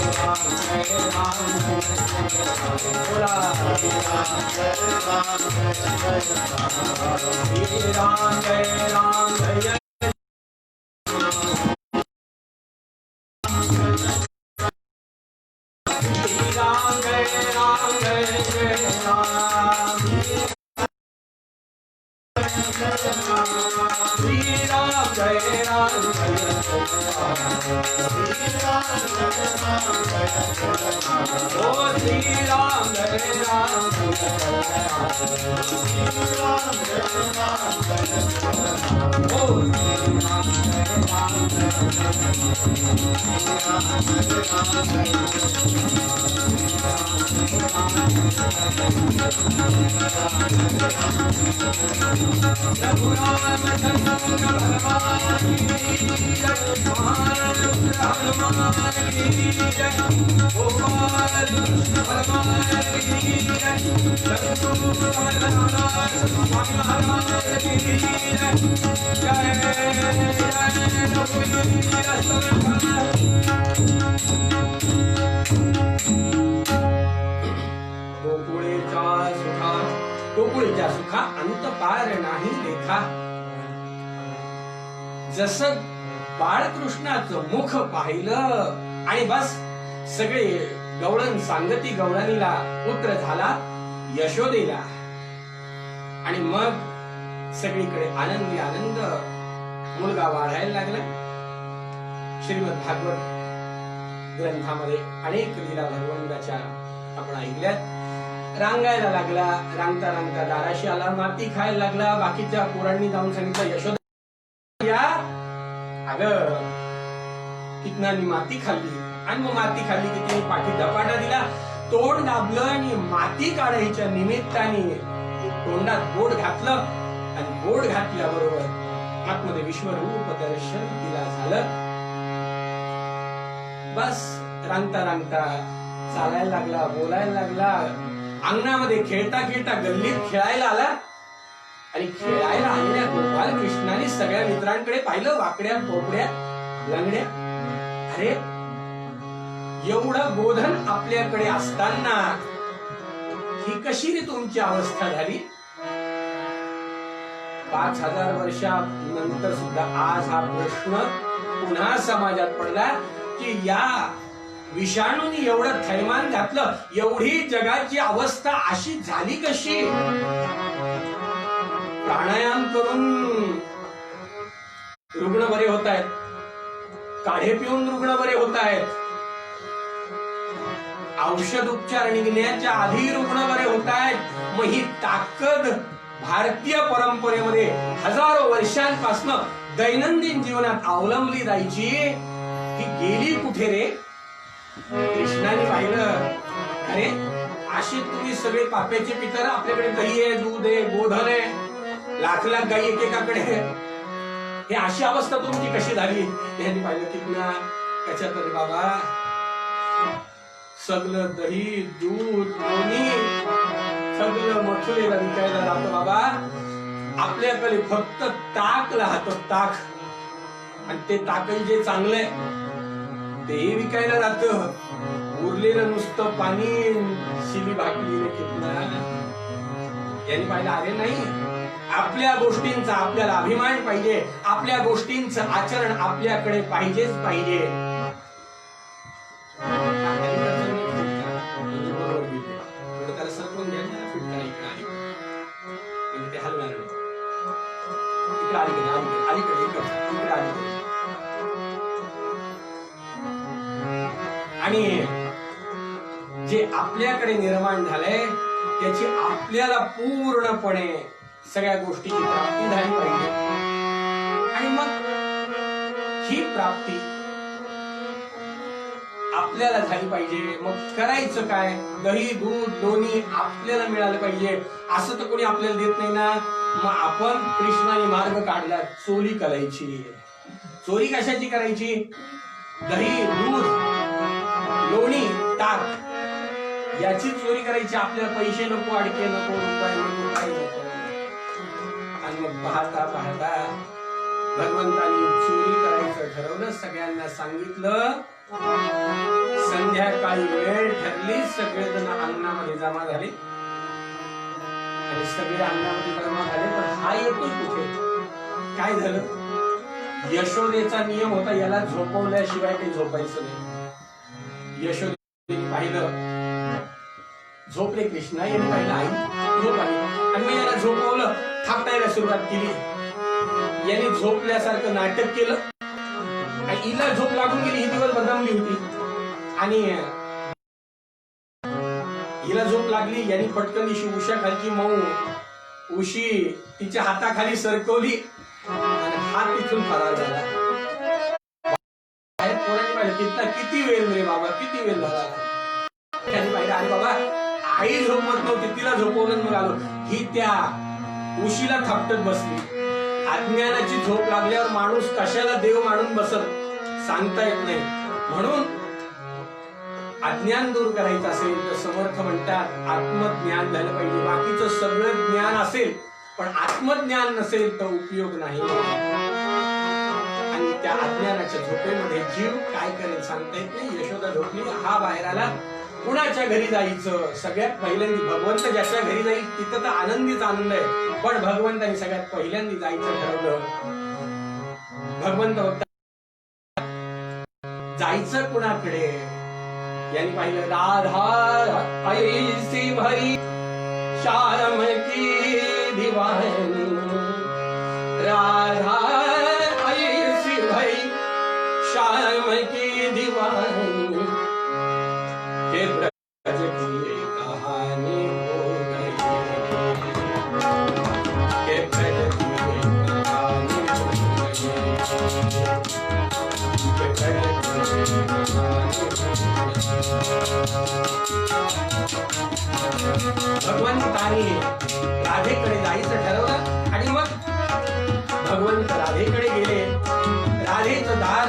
श्रीराम जय राम श्रीराम जय राम जय श्रीराम जय राम जय जय राम, श्रीराम जय राम ओ श्रीराम जय राम गोकुळीच्या सुखा अंत पार नाही लेखा. जसं बाळकृष्णाचं मुख पाहिलं आणि बस सगळे गवळण सांगती गवळणीला पुत्र झाला यशोदेला. आणि मग सगळीकडे आनंदी आनंद, मुलगा वाढायला लागला. श्रीमद भागवत ग्रंथामध्ये अनेक लीला भगवंताच्या आपण ऐकल्यात. रांगायला लागला. रांगता रांगता दाराशी आला, माती खायला लागला. बाकीच्या पोरांनी जाऊन सांगितलं, यशोदा या, अगं कितनानी माती खाल्ली. आणि मग माती खाल्ली की तिने पाठी धपाटा दिला, तोंड दाबलं आणि माती काढायच्या निमित्ताने तोंडात बोट घातलं. आणि बोट घातल्याबरोबर आतमध्ये विश्वरूप दर्शन तिला झालं. बस रांगता रांगता चालायला लागला, बोलायला लागला. अंगणामध्ये खेळता खेळता गल्लीत खेळायला आला. आणि खेळायला आलेल्या गोपाल कृष्णाने सगळ्या मित्रांकडे पाहिलं, वाकड्या पोपड्या लंगड्या. अरे एवढं गोधन आपल्याकडे असताना ही कशी रे तुमची अवस्था झाली? 5000 वर्षानंतर सुद्धा आज हा प्रश्न पुन्हा समाजात पडला की या विषाणूने एवढं थैमान घातलं, एवढी जगाची अवस्था अशी झाली कशी? प्राणायाम करून रुग्ण बरे होत आहेत, काढे पिऊन रुग्ण बरे होत आहेत, औषध उपचार निघण्याच्या आधी रुग्ण बरे होत आहेत. मग ही ताकद भारतीय परंपरेमध्ये हजारो वर्षांपासून दैनंदिन जीवनात अवलंबली जायची, ती गेली कुठे रे? कृष्णाने पाहिलं, अरे असे तुम्ही सगळे पाप्याचे पितर, आपल्याकडे दही आहे, दूध आहे, गोधन आहे, लाख लाख गाई एकेकाकडे, हे अशी अवस्था तुमची कशी झाली? यांनी पाहिलं की ना त्याच्यात रे बाबा सगळं दही दूध लोणी सगळं मथुरेला विकायला जातो बाबा. आपल्याकडे फक्त ताक राहतं, ताक. आणि ते ताकही जे चांगलंय तेही विकायला जातं. उरलेलं नुसतं पाणी शिली भाकली कितना. यांनी पाहिलं, अरे नाही, आपल्या गोष्टींचा आपल्याला अभिमान पाहिजे, आपल्या गोष्टींचं आचरण आपल्याकडे पाहिजेच पाहिजे. आणि जे आपल्याकडे निर्माण झालंय त्याची आपल्याला पूर्णपणे सगळ्या गोष्टीची प्राप्ती झाली पाहिजे. आणि मग ही प्राप्ती आपल्याला झाली पाहिजे. मग करायचं काय? दही दूध लोणी आपल्याला मिळालं पाहिजे. असं तर कोणी आपल्याला देत नाही ना. मग आपण कृष्णाने मार्ग काढला, चोरी करायची. चोरी कशाची करायची? दही दूध लोणी ताक याची चोरी करायची. आपल्याला पैसे नको, अडके नको, रुपये नको, काही नको. आणि मग पाहता पाहता भगवंतानी चोरी करायचं ठरवलं, सगळ्यांना सांगितलं. संध्याकाळी वेळ ठरली, सगळेजण अंगणामध्ये जमा झाले. आणि सगळे अंगणामध्ये जमा झाले, पण हा येतो कुठे? काय झालं? यशोदेचा नियम होता, याला झोपवल्याशिवाय काही झोपायचं नाही. यशोदेने पाहिलं, झोपले कृष्णा. याने पाहिलं, आई झोप आली. आणि मग याला झोपवलं, थापटायला सुरुवात केली. याने झोपल्यासारखं नाटक केलं. आणि हिला झोप लागून गेली, ही दिवस बदनामली होती. आणि हिला झोप लागली, यांनी पटकन दिशी उषा खालची मऊ उशी तिच्या हाताखाली सरकवली आणि हात तिथून फरार झाला. किती वेळ रे बाबा, किती वेळ झाला. त्यांनी पाहिलं, अरे बाबा आई झोपत नव्हती, तिला झोपवलं मग आलो. ही त्या उशीला थापटत बसली. अज्ञानाची झोप लागल्यावर माणूस कशाला देव मानून बसत सांगता येत नाही. म्हणून अज्ञान दूर करायचं असेल तर समर्थ म्हणतात आत्मज्ञान झालं पाहिजे. बाकीचं सगळं ज्ञान असेल पण आत्मज्ञान नसेल तर उपयोग नाही. आणि त्या अज्ञानाच्या झोपेमध्ये जीव काय करेल सांगता येत नाही. यशोदा झोपली, हा बाहेर आला. कुणाच्या घरी जायचं? सगळ्यात पहिल्यांदा भगवंत ज्याच्या घरी जाईल तिथं तर आनंदीच आनंद आहे. पण भगवंतांनी सगळ्यात पहिल्यांदा जायचं ठरवलं. भगवंत जायचं कुणाकडे? यांनी पाहिलं, राधा ऐसी भरी श्याम की दीवानी, राधा ऐसी भरी श्याम की दीवानी, के ब्रज की कहानी भगवंताने राधेकडे जायचं ठरवलं आणि मग भगवंत राधेकडे गेले. राधेचं दार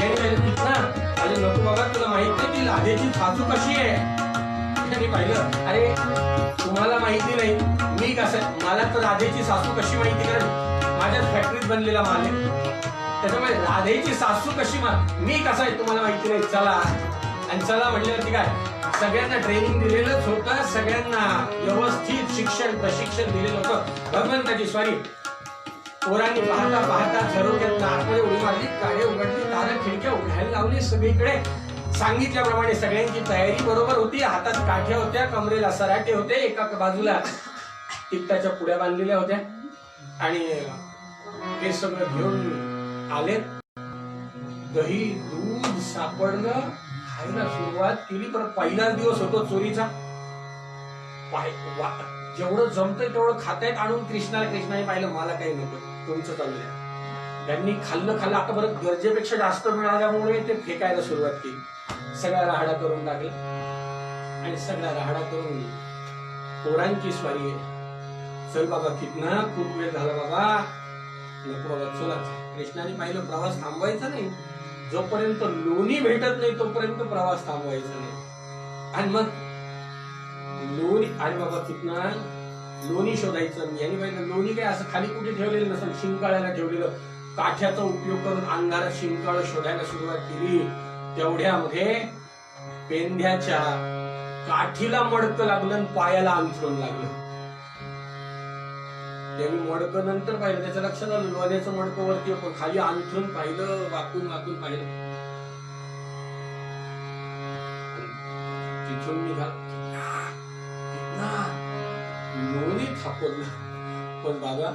यांनी पाहिलं, कितना अरे नको बाबा, तुला माहित नाही की राधेची सासू कशी आहे. त्यांनी पाहिलं, अरे तुम्हाला माहिती नाही मी कसं, मला तर राधेची सासू कशी माहिती, कारण माझ्याच फॅक्टरीत बनलेला माल आहे. त्याच्यामुळे राधेची सासू कशी मी कसा आहे तुम्हाला माहिती नाही. चला, आणि चला म्हटल्यावरती काय, सगळ्यांना ट्रेनिंग दिलेलंच होतं, सगळ्यांना व्यवस्थित शिक्षण प्रशिक्षण दिलेलं होतं. भगवंताची स्वारी पोरांनी पाहता पाहता झरोक्यात आतमध्ये उडी मारली, काळे उघडली, दारं खिडक्या उघडायला लावली. सगळीकडे सांगितल्याप्रमाणे सगळ्यांची तयारी बरोबर होती. हातात काठ्या होत्या, कमरेला सराटे होते, एका बाजूला तिकटाच्या पुड्या बांधलेल्या होत्या आणि हे सगळं घेऊन आले. दही दूध सापडलं, खायला सुरुवात केली. पण पहिलाच दिवस होतो चोरीचा. जेवढं जमतंय तेवढं खातायत आणून कृष्णाने पाहिलं, मला काही नको, तुमचं चालू द्या. त्यांनी खाल्लं. आता बरं गरजेपेक्षा जास्त मिळाल्यामुळे ते फेकायला सुरुवात केली. सगळा राहाडा करून टाकला आणि सगळा राहाडा करून पोरांची स्वारी आहे. चल बाबा, कितना खूप वेळ झाला बाबा, नको बाबा, चला. कृष्णाने पाहिलं, प्रवास थांबवायचा नाही, जोपर्यंत लोणी भेटत नाही तोपर्यंत प्रवास थांबवायचा नाही. आणि मग लोणी, आणि बाबा कितना लोणी शोधायचं. यांनी पाहिलं लोणी काय असं खाली कुठे ठेवलेलं नसेल, शिंकाळ्याला ठेवलेलं. काठ्याचा उपयोग करून अंधारात शिंकाळ शोधायला सुरुवात केली. तेवढ्यामध्ये पेंढ्याच्या काठीला मडकं लागलं आणि पायाला अंथरून लागलं. त्यांनी मडकं नंतर पाहिलं, त्याच्या लक्षात आलं लोण्याचं मडकं वरती, पण खाली अंथरून पाहिलं, वाकून पाहिलं. तिथून निघाला, लोणी थापडलं. पण बाबा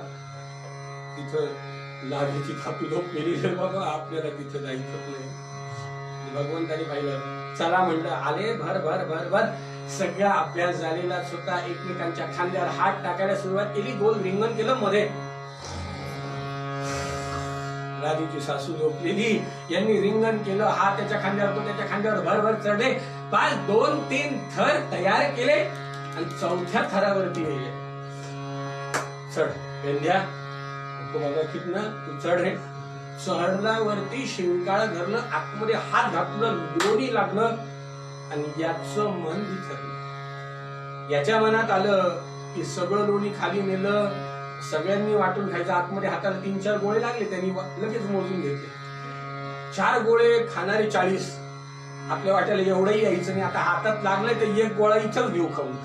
तिथं लाभीची थापी झोपलेली आहे बाबा, आपल्याला तिथं जायचं नाही. भगवंतानी पाहिलं, चला म्हणलं. आले, भर भर भर भर सगळा अभ्यास झालेलाच होता. एकमेकांच्या खांद्यावर हात टाकायला सुरुवात केली. गोल रिंगण केलं. मध्ये राधेची सासू झोपलेली, यांनी रिंगण केलं. हा त्याच्या खांद्यावर, तो त्याच्या खांद्यावर भर भर चढले. पाच 2-3 थर तयार केले आणि 4थ्या थरावरती गेले. चढ पेंढ्या, बघा कितना तू चढ रे. चढल्यावरती शिंकाळ धरलं, आतमध्ये हात घातलं, लोणी लागलं आणि याचं मन बिथरलं. याच्या मनात आलं की सगळं लोणी खाली नेलं, सगळ्यांनी वाटून खायचं. आतमध्ये हाताला 3-4 गोळे लागले, त्यांनी लगेच मोजून घेतले. 4 गोळे खाणारे 40. आपल्या वाट्याला एवढंही यायचं नाही. आता हातात लागलंय तर 1 गोळा इथंच घेऊ खाऊन.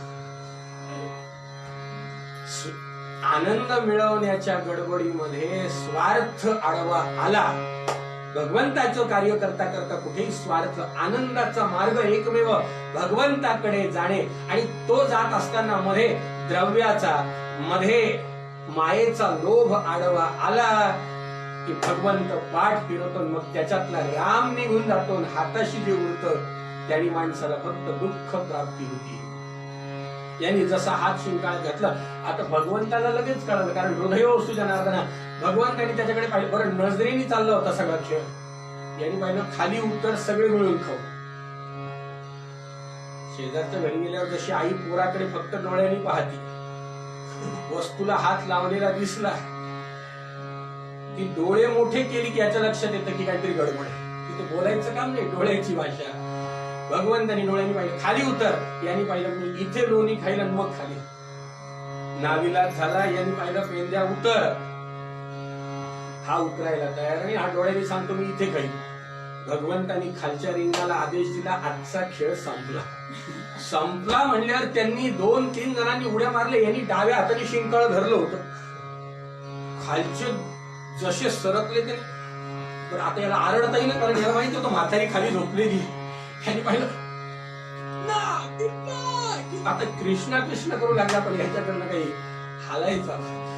आनंद मिळवण्याच्या गडबडीमध्ये स्वार्थ आडवा आला. भगवंताचं कार्य करता करता कुठेही स्वार्थ, आनंदाचा मार्ग एकमेव भगवंताकडे जाणे. आणि तो जात असताना मध्ये द्रव्याचा, मध्ये मायेचा लोभ आडवा आला की भगवंत पाठ फिरवतो, मग त्याच्यातला राम निघून जातो. हाताशी जे उरतं त्याने माणसाला फक्त दुःख प्राप्ती होती. यांनी जसा हात शिंकाळ्यात घातला, आता भगवंताला लगेच कळलं, कारण हृदय वस्तू जनार्दना. भगवंतानी त्याच्याकडे पाहिलं. बरं नजरेने चालला होता सगळा खेळ. यांनी पाहिलं, खाली उतर, सगळे मिळून खाऊ. शेजारच्या घरी गेल्यावर जशी आई पोराकडे फक्त डोळ्यांनी पाहती, वस्तूला हात लावलेला दिसला ती डोळे मोठे केली की याच्या लक्षात येतं की काहीतरी गडबड आहे. तिथे बोलायचं काम नाही, डोळ्याची भाषा. भगवंतानी डोळ्यांनी पाहिलं, खाली उतर. यांनी पाहिलं, मी इथे लोणी खाईल आणि मग खाली. नाविलाज झाला. यांनी पाहिलं, पेंद्या उतर. हा उतरायला तयार नाही. हा डोळ्यांनी सांगतो मी इथे खाईल. भगवंतानी खालच्या रिंगाला आदेश दिला, आजचा खेळ संपला म्हणल्यावर त्यांनी 2-3 जणांनी उड्या मारले. यांनी डाव्या हाताने शिंकाळ धरलं होतं. खालचे जसे सरकले ते, पण आता याला आरडता येईल, कारण याला माहिती होतं म्हातारी खाली झोपलेली. यांनी पाहिलं, आता कृष्णा करू लागला, पण ह्याच्याकडनं काही हालायचा.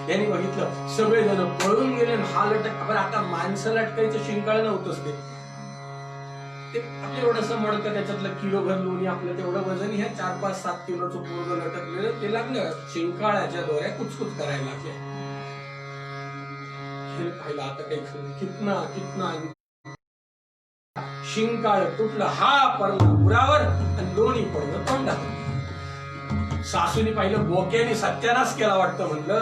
यांनी बघितलं, सगळेजण पळून गेले. हा लटक, पण आता माणसं लटकायचं शिंकाळ नव्हतंच ते आपलं एवढंसं मडकं, त्याच्यातलं किलोभर लोणी, आपलं तेवढं वजन, ह्या 4-5-7 किलोचं पोरगं लटकलेलं ते लागलं. शिंकाळ्याच्या दोऱ्या कुचकुच करायला लागल्या. हे पाहिलं, आता काही कितना शिंकाळ तुटलं. हा पडला उरावर आणि लोणी पडलं तोंडावर. सासूने पाहिलं बोक्याने सत्यानाश केला वाटतं. म्हणलं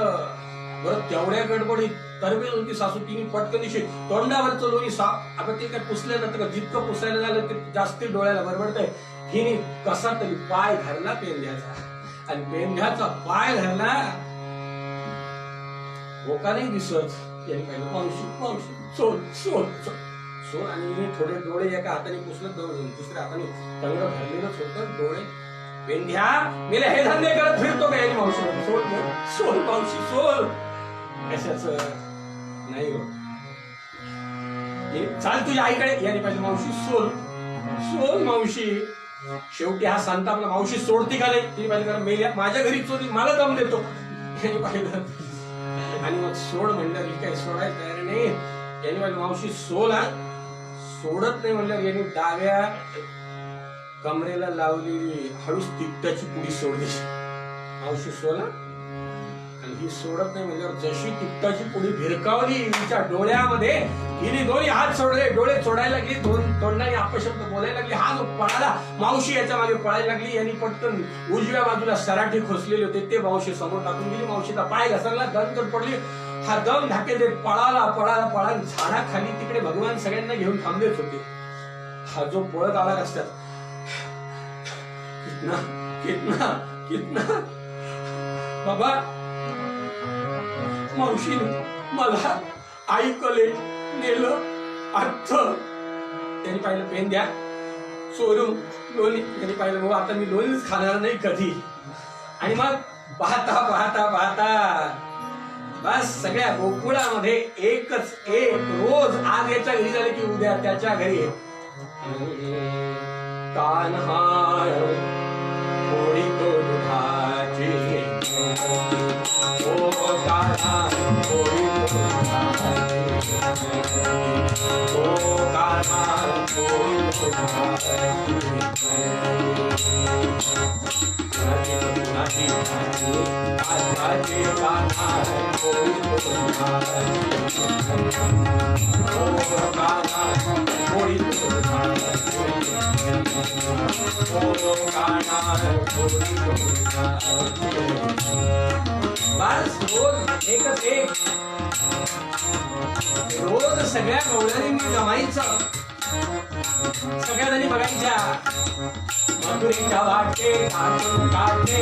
बरं तेवढ्या गडबडीत तरबेल होती सासू. तिने पटकन दिवशी तोंडावरचं लोणी आता ते काय पुसलं जातं का? जितकं पुसायला झालं ते जास्त डोळ्याला बरबडतंय. हिने कसा तरी पाय धरला पेंढ्याचा आणि पेंढ्याचा पाय धरला. बोका नाही दिसत. यांनी पाहिलं मावशी मावशी सोल सोल सोल आणि थोडे डोळे एका हाताने पुसलं, दुसऱ्या हाताने टंग धरलेलंच होतं. डोळे पेंढ्या मेले हे धंदे करत फिरतो का यांनी मावशी सोल सोल मावशी सोल. कशाच नाही हो. चाल तुझ्या आईकडे. याने पाहिजे मावशी सोल सोल मावशी. शेवटी हा संतापला. मावशी सोडती का नाही? तिने पाहिजे मेल्या माझ्या घरी चोरी मला दम देतो. याने पाहिलं आणि मग सोड म्हणलं की काही सोडायला तयार नाही. याने पाहिजे मावशी सोल. हा सोडत नाही म्हणलं. यांनी डाव्या कमरेला लावलेली हळूच तिकटाची पुडी सोडली. मावशी सोला आणि ही सोडत नाही म्हणजे जशी तिकटाची पुडी भिरकावली तिच्या डोळ्यामध्ये, हिने दोन्ही हात सोडले. डोळे सोडायला लागली. तोंडाने अपशब्द बोलायला लागली. हा जो पळाला मावशी याच्या मागे पळायला लागली. यांनी पटकन उजव्या बाजूला सराठे खोसलेले होते ते मावशी समोर टाकून गेली. मावशीचा पाय घसरला. दम पडली. हा दम धाके देत पळाला पळाला पळा. झाडाखाली तिकडे भगवान सगळ्यांना घेऊन थांबलेच होते. हा जो पळत आला रस्त्यात कितना कितना कितना बाबा मावशीने मला आईकडे नेलं. अर्थ त्यांनी पाहिलं पेंढ्या चोरून लोणी. त्यांनी पाहिलं बाबा आता मी लोणीच खाणार नाही कधी. आणि मग पाहता पाहता पाहता बस सगळ्या गोकुळामध्ये एकच एक रोज आज याच्या घरी झाले की उद्या त्याच्या घरी कान्हा होळी तो दुधाची. ओ कान्हा होळी तो दुधाची. ओ कान्हा होळी तो दुधाची. नाची नाची कान्हा होळी तो दुधाची. ओ कान्हा होळी तो दुधाची. बस रोज एकच एक रोज सगळ्या गवळ्यांनी जमायचं. सगळ्या जणी बघायच्या मधुरीच्या वाटे काढून काढले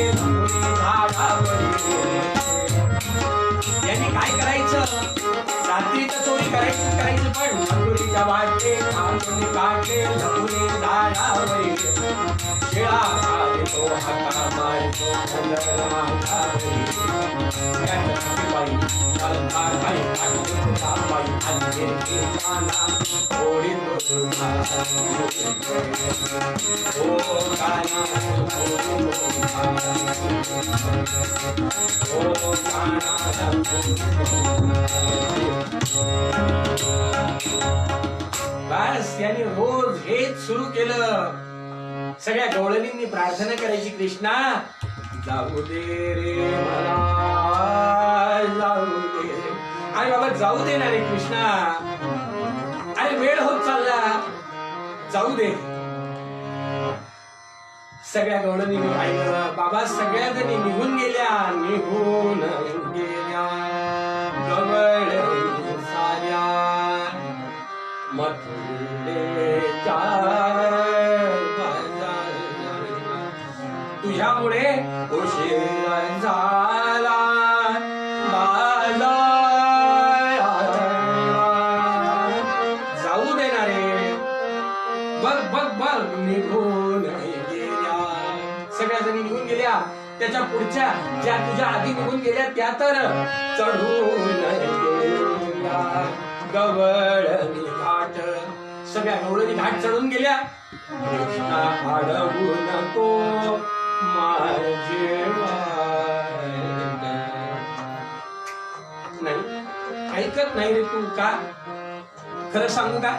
यांनी काय करायचं? रात्रीचं चोरी करायची पण मधुरीच्या वाटे काढून काढले झपुले झाडावरी. शिळा तो हाता मारतो खंडर माथावरी. अलंकार बाई काढून बाई आणि कीर्तना ओढी ओ काना ओ काना. बस याने रोज हेच सुरू केलं. सगळ्या गवळणींनी प्रार्थना करायची कृष्णा जाऊ दे रे मला जाऊ दे. अरे बाबा जाऊ दे ना रे कृष्णा. अरे वेळ होत चालला जाऊ दे. सगळ्या गवळणींनी पाहिलं बाबा सगळ्या जणी निघून गेल्या. निघून गेल्या गवळणी साऱ्या मथुरेच्या. तुझ्यामुळे उशीर झाला माझा. जाऊ देणारे बघ बघ बघ निघून गेल्या. सगळ्या जणी निघून गेल्या. त्याच्या पुढच्या ज्या तुझ्या आधी निघून गेल्या त्या तर चढून गेल्या. गवळणी घाट सगळ्या गवळणी घाट चढून गेल्या. कृष्णा अडवू नको माझे नाही ऐकत नाही रे तू. का खरं सांगू का?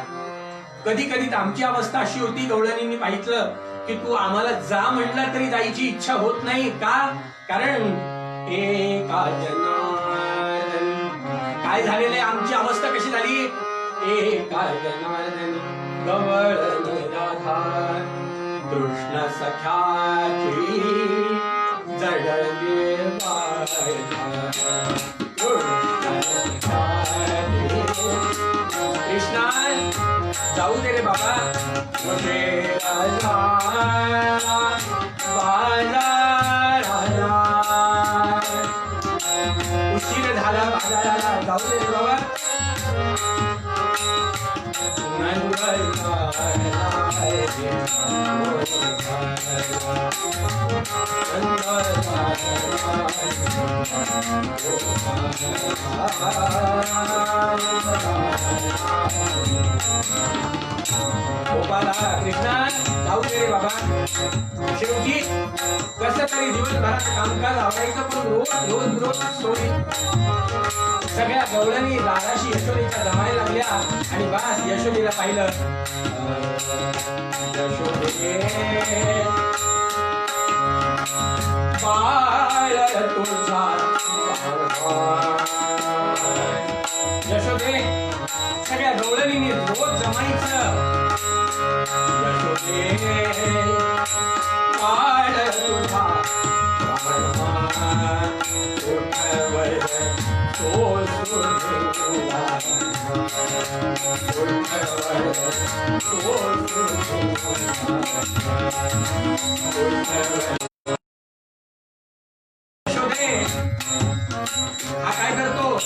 कधी कधी आमची अवस्था अशी होती गवळणींनी पाहिलं की तू आम्हाला जा म्हणला तरी जायची इच्छा होत नाही. का? कारण एका जनार्दन काय झालेलं आहे? आमची अवस्था कशी झाली? एका जनार्दन गवळण राधा कृष्ण सख्याची जड कृष्णा जाऊ दे रे बाबा. उशीर झाला बाजाराला, जाऊ दे रे बाबा. गोपाला कृष्णा जाऊ दे रे बाबा. शेवटी कसं तरी दिवसभरात कामकाज आवडायचं, पण रोज रोज सोडी. सगळ्या गवळणी दाराशी यशोदेच्या जमायला लागल्या आणि बास यशोदेला पाहिलं. यशोदे बाळ तुझा यशोदे सगळ्या गवळणीने रोज जमायचं. यशोदे बाळ तुझा हा काय करतो.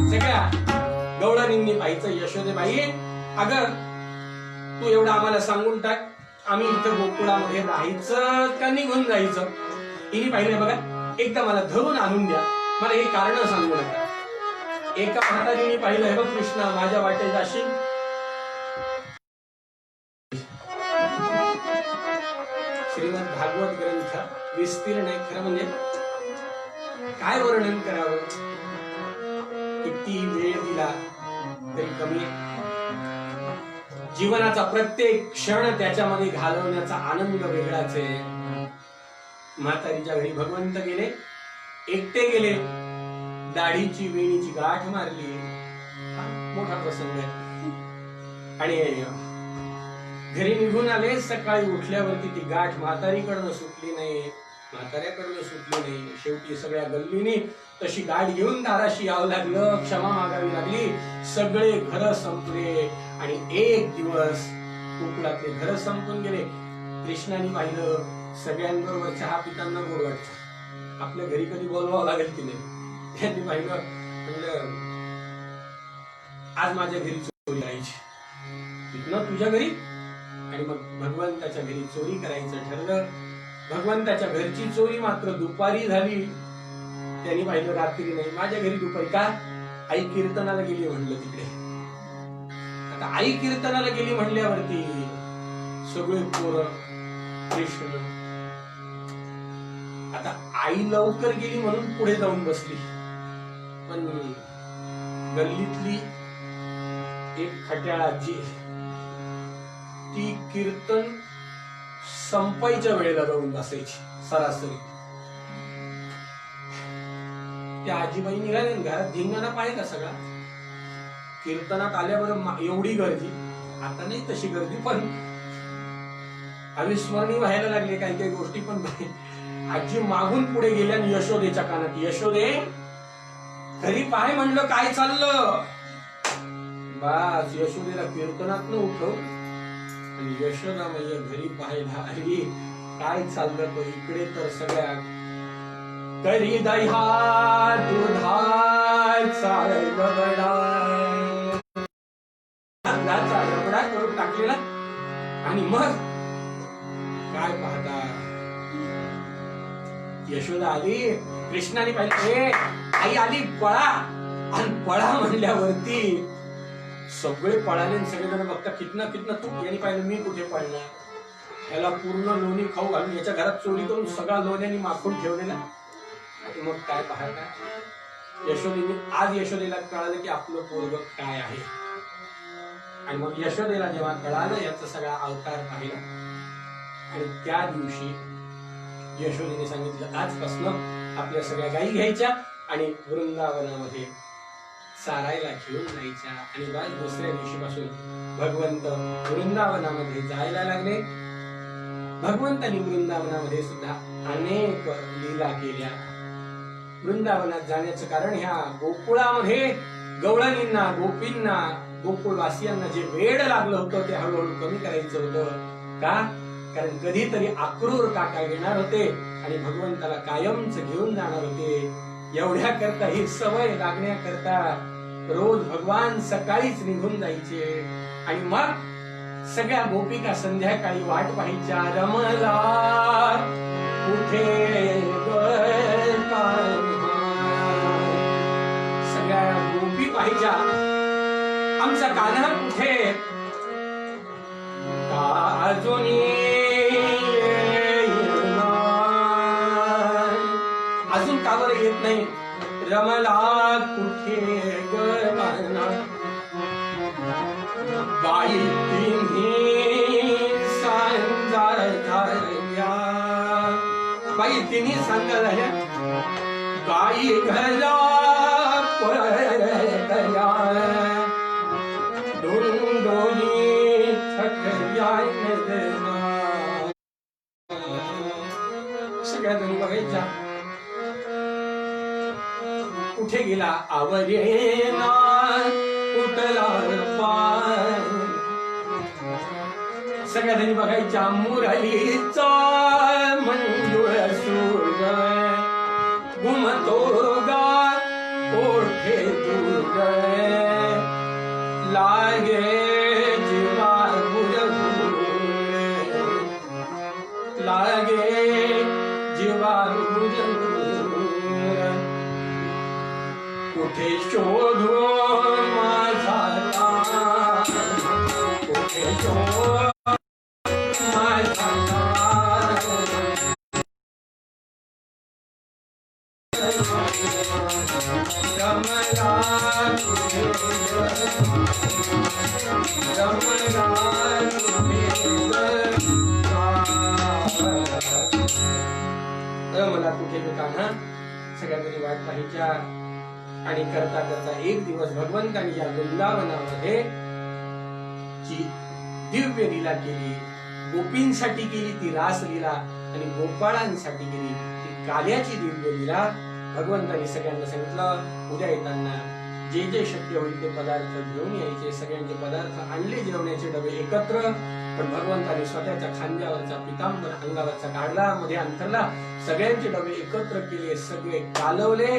सगळ्या गवळणींनी पाहिजे यशोदेबाई, अगं तू एवढं आम्हाला सांगून टाक, आम्ही इथं गोकुळामध्ये राहायचं का निघून जायचं. हिने पाहिलं बघा, एकदा मला धरून आणून द्या, मला हे कारण सांगू नका. एका म्हातारीने पाहिलं, हे बघ कृष्णा माझ्या वाटेत जाशील. श्रीमद भागवत ग्रंथ विस्तीर्ण आहे खरं, म्हणजे काय वर्णन करावं. किती वेळ दिला तरी कमी. जीवनाचा प्रत्येक क्षण त्याच्यामध्ये घालवण्याचा आनंद वेगळाच आहे. म्हातारीच्या घरी भगवंत गेले, एकटे गेले, दाढीची वेणीची गाठ मारली, मोठा प्रसंग आहे. आणि घरी निघून आले. सकाळी उठल्यावरती ती गाठ म्हातारीकडनं सुटली नाही, म्हाताऱ्याकडनं सुटली नाही. शेवटी सगळ्या गल्लीने तशी गाठ घेऊन दाराशी यावं लागलं, क्षमा मागावी लागली. सगळे घर संपले आणि एक दिवस गोकुळातले घर संपून गेले. कृष्णाने पाहिलं, सगळ्यांबरोबर चहा पिताना गोड वाटतं, आपल्या घरी कधी बोलवावं लागेल की नाही. त्यांनी पाहिलं, म्हणलं आज माझ्या घरी चोरी करायची, तिथनं तुझ्या घरी. आणि मग भगवंताच्या घरी चोरी करायचं ठरलं. भगवंताच्या घरची चोरी मात्र दुपारी झाली. त्यांनी पाहिलं रात्री नाही, माझ्या घरी दुपारी का. आई कीर्तनाला गेली म्हणलं तिकडे. आता आई कीर्तनाला गेली म्हणल्यावरती सगळे पोरं कृष्ण. आता आई लवकर गेली म्हणून पुढे जाऊन बसली, पण गल्लीतली एक खट्याळ आजी, ती कीर्तन संपायच्या वेळेला जाऊन बसायची सरासरी. त्या आजीबाई निघाल्या, घरात धिंगाणा पाहिजे सगळा. कीर्तनात आल्याबरोबर एवढी गर्दी, आता नाही तशी गर्दी, पण अविस्मरणीय व्हायला लागले काही काही गोष्टी. पण आजी मागून पुढे गेल्या आणि यशोदेच्या कानात, यशोदे घरी पाय म्हणलं, काय चाललं. बस यशोदेला कीर्तनात न उठव आणि यशोदा मैया घरी पाहायला आली. काय चाललं तो इकडे तर सगळ्या करी दह्या दुधाचा रगडा करून टाकलेला. आणि मग काय पाहता, यशोदा आली, कृष्णाने पाहिजे, आई आली, पळा. आणि पळा म्हणल्यावरती सगळे पळाले. सगळेजण बघता, कितना कितना तू. यांनी पाहिलं, मी कुठे पळणार. याला पूर्ण लोणी खाऊ घालून याच्या घरात चोरी करून सगळा लोण्याने माखून ठेवलेला. आणि मग काय पाहता, यशोदेने आज यशोदेला कळालं की आपलं पोरग काय आहे. आणि मग यशोदेला जेव्हा कळालं याचा सगळा अवतार पाहिला, आणि त्या दिवशी यशोदेने सांगितलं आजपासून आपल्या सगळ्या गायी घ्यायच्या आणि वृंदावनामध्ये चारायला घेऊन जायच्या. आणि बस दुसऱ्या दिवशीपासून भगवंत वृंदावनामध्ये जायला लागले. भगवंतांनी वृंदावनामध्ये सुद्धा अनेक लीला केल्या. वृंदावनात जाण्याचं कारण ह्या गोकुळामध्ये गवळणींना, गोपींना, गोकुळवासियांना जे वेड लागलं होतं ते हळूहळू कमी करायचं होतं. का? कारण कधीतरी अक्रूर काका येणार होते आणि भगवंताला कायमच घेऊन जाणार होते. एवढ्या करता ही सवय लागण्याकरता रोज भगवान सकाळीच निघून जायचे. आणि मग सगळ्या गोपिका संध्याकाळी वाट पाहायच्या, रमला कुठे सगळ्या गोपी पाहायच्या, आमचा कान्हा कुठे, का अजून का बरं येत नाही. रमला कुठे बाई तिन्ही सांगा झाल्या, गाई घरा डोली सगळ्या जणी बघायच्या. कुठे गेला आवरेना कुठला पाय, सगळ्या जणी बघायच्या. मुरलीचा मंजुळ सूर घुमतो गा कोठे दूर, लागे जीवा बुरबुर, लागे जीवा बुरबुर. कुठे शोधून माझा तान, कुठे शोध माझा तान, रमला कुठे मला कुठे कान्हा. सगळ्या तरी वाट पाहायच्या. आणि करता करता एक दिवस भगवंतांनी या वृंदावनामध्ये जी दिव्य लीला केली, गोपींसाठी केली ती रासलीला, आणि गोपाळांसाठी केली ती काल्याची दिव्य लीला. भगवंतांनी सगळ्यांना सांगितलं उद्या येताना जे जे शक्य होईल ते पदार्थ घेऊन यायचे. सगळ्यांचे पदार्थ आणले, जेवण्याचे डबे एकत्र. पण भगवंतांनी स्वतःच्या खांद्यावरचा पितांबर अंगावरचा काढला, मध्ये अंथरला, सगळ्यांचे डबे एकत्र केले, सगळे कालवले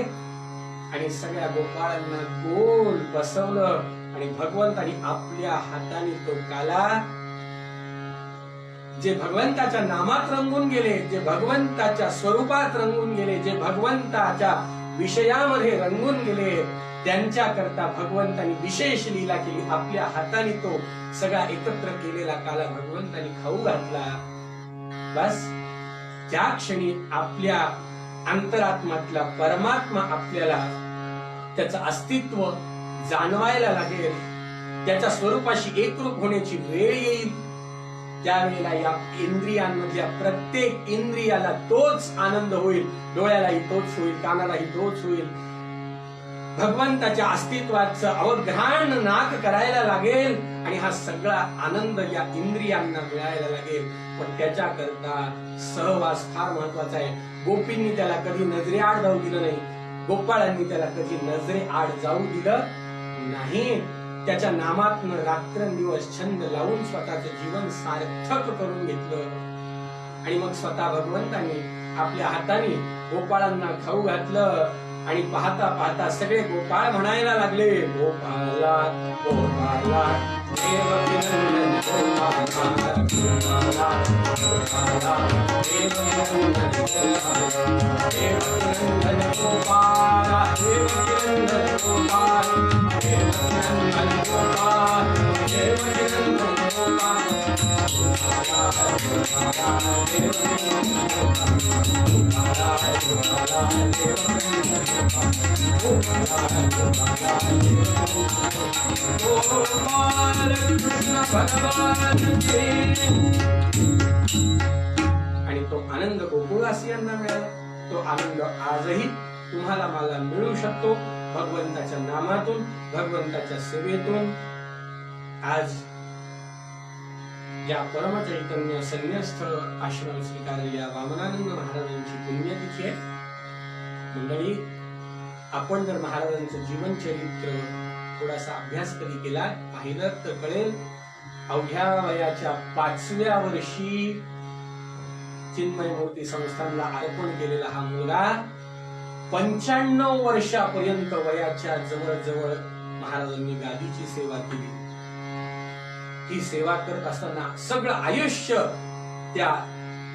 आणि सगळ्या गोपाळांना गोल बसवलं. आणि भगवंतांनी आपल्या हाताने तो काला, जे भगवंताच्या नामात रंगून गेले, जे भगवंताच्या स्वरूपात रंगून गेले, जे भगवंताच्या विषयामध्ये रंगून गेले, त्यांच्या करता भगवंतांनी विशेष लीला केली. आपल्या हाताने तो सगळा एकत्र केलेला काला भगवंतांनी खाऊ घातला. बस ज्या क्षणी आपल्या अंतरात्म्यातला परमात्मा आपल्याला त्याचं अस्तित्व जाणवायला लागेल, त्याच्या स्वरूपाशी एकरूप होण्याची वेळ येईल, त्यावेळेला या इंद्रियांमधल्या प्रत्येक इंद्रियाला तोच आनंद होईल. डोळ्यालाही तोच होईल, कानालाही तोच होईल. भगवंताच्या अस्तित्वाचं अवघ्राण नाक करायला लागेल आणि हा सगळा आनंद या इंद्रियांना मिळायला लागेल. पण त्याच्याकरता सहवास फार महत्वाचा आहे. गोपींनी त्याला कधी नजरेआड जाऊ दिलं नाही, गोपाळांनी त्याला कधी नजरेआड जाऊ दिलं नाही. त्याच्या नामातनं रात्रंदिवस छंद लावून स्वतःचं जीवन सार्थक करून घेतलं. आणि मग स्वतः भगवंतांनी आपल्या हाताने गोपाळांना खाऊ घातलं. आणि पाहता पाहता सगळे गोपाळ म्हणायला लागले, गोपाला गोपाला देवकीनंदन गोपाला, गोपाला गोपाला देवकीनंदन गोपाला, देवकीनंदन गोपाला, देवकीनंदन गोपाला, देवकीनंदन गोपाला, देवकीनंदन गोपाला, गोपाला गोपाला देवकीनंदन आणि तो आनंद गोकुळवासियांना मिळाला. तो आनंद आजही तुम्हाला मला मिळू शकतो भगवंताच्या नामातून, भगवंताच्या सेवेतून. आज या परमचैतन्य संन्यस्थ आश्रम स्वीकारलेल्या वामनानंद महाराजांची पुण्यतिथी आहे. मंडळी, आपण जर महाराजांचं जीवन चरित्र थोडासा अभ्यास कधी केला, पाहिलं तर कळेल. अवघ्या वयाच्या 5व्या वर्षी चिन्मय मूर्ती संस्थानला अर्पण केलेला हा मुलगा 95 वर्षापर्यंत वयाच्या जवळजवळ महाराजांनी गादीची सेवा केली. ही सेवा करत असताना सगळं आयुष्य त्या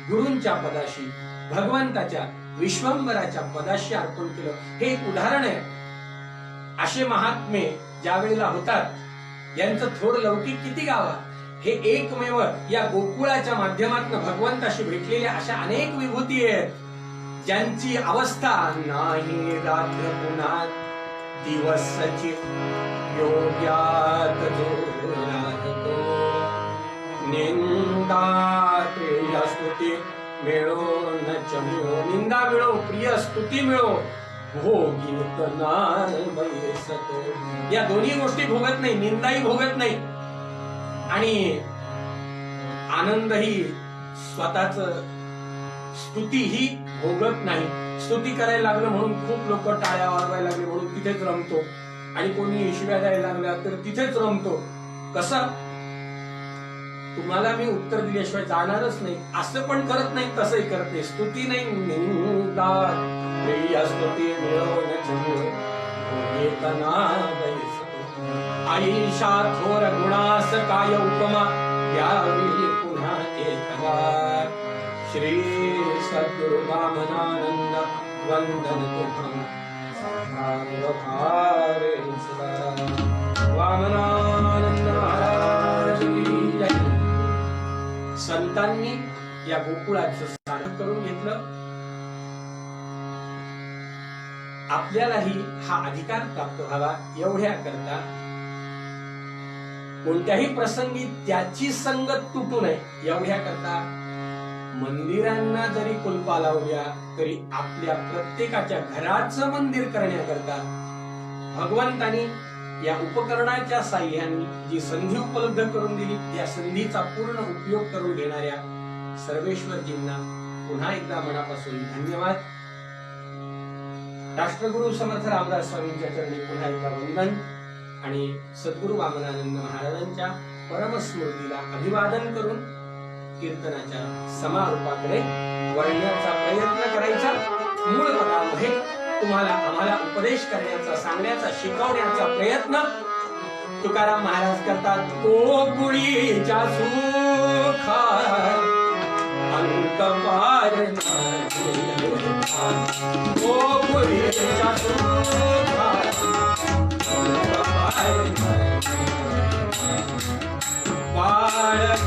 गुरूंच्या पदाशी, भगवंताच्या विश्वंभराच्या पदाशी अर्पण केलं. हे एक उदाहरण आहे. असे महात्मे ज्या वेळेला होतात यांचं थोर लौकिक किती गावा. हे एकमेव या गोकुळाच्या माध्यमातून भगवंताशी भेटलेल्या अशा अनेक विभूती आहेत ज्यांची अवस्था नाही रात्र पुन्हा दिवसची योग्यात जो राहतो. निंदा प्रिय स्तुती मिळो न मिळो, निंदा मिळो प्रिय स्तुती मिळो, भोगीत नाही बैसतो. या दोन्ही गोष्टी भोगत नाही, निंदाही भोगत नाही आणि आनंदही स्वतःच स्तुतीही भोगत नाही. स्तुती करायला लागलं म्हणून खूप लोक टाळ्या वाजवायला लागले म्हणून तिथेच रमतो आणि कोणी शिव्या द्यायला लागला तर तिथेच रमतो. कसं? तुम्हाला मी उत्तर दिल्याशिवाय जाणारच नाही. असं पण करत नाही, तसंही करत नाही. स्तुती नाही, निंदा प्रिय स्तुती मिळवून आईशा थोर गुणास काय उपमा यावेळी पुन्हा एकवार. श्री सद्गुरु वामनानंद वंदन वामनानंद महाराज की जय. संतांनी या गोकुळाचं स्नान करून घेतलं. आपल्यालाही हा अधिकार प्राप्त व्हावा एवढ्या करता कोणत्याही प्रसंगी त्याची संगत तुटू नये एवढ्या करता मंदिरांना जरी कुलपा लावल्या तरी आपल्या प्रत्येकाच्या घराचं मंदिर करण्याकरता भगवंतानी या उपकरणाच्या साह्याने जी संधी उपलब्ध करून दिली, त्या संधीचा पूर्ण उपयोग करून घेणाऱ्या सर्वेश्वरजींना पुन्हा एकदा मनापासून धन्यवाद. राष्ट्रगुरु समर्थ रामदास स्वामींच्या चरणी पुन्हा एकदा वंदन आणि सद्गुरु वामनानंद महाराजांच्या परमस्मृतीला अभिवादन करून कीर्तनाच्या समारोपाकडे वळण्याचा प्रयत्न करायचा. मूळ पदामध्ये तुम्हाला आम्हाला उपदेश करण्याचा, सांगण्याचा, शिकवण्याचा प्रयत्न तुकाराम महाराज करतात. गोकुळीच्या सुखा अंत पार गोकुळीच्या सुखा अंत पार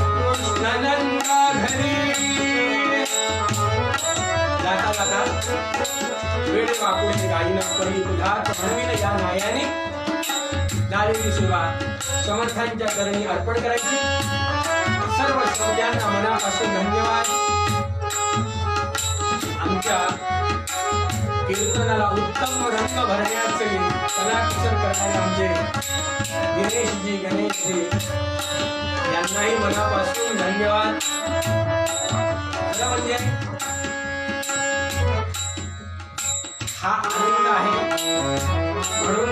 बाळकृष्णनंदा घरी जाता जाता वेळ वाकुळी गायीनं करी तुझ्याच म्हणविन या न्यायाने झालेली सेवा समर्थांच्या करणी अर्पण करायची. सर्व श्रोत्यांना मनापासून धन्यवाद. आमच्या कीर्तनाला उत्तम रंग भरण्याचे कलाकुसर करणारे आमचे दिनेशजी, गणेशजी यांनाही मनापासून धन्यवाद. म्हणजे हा आनंद आहे म्हणून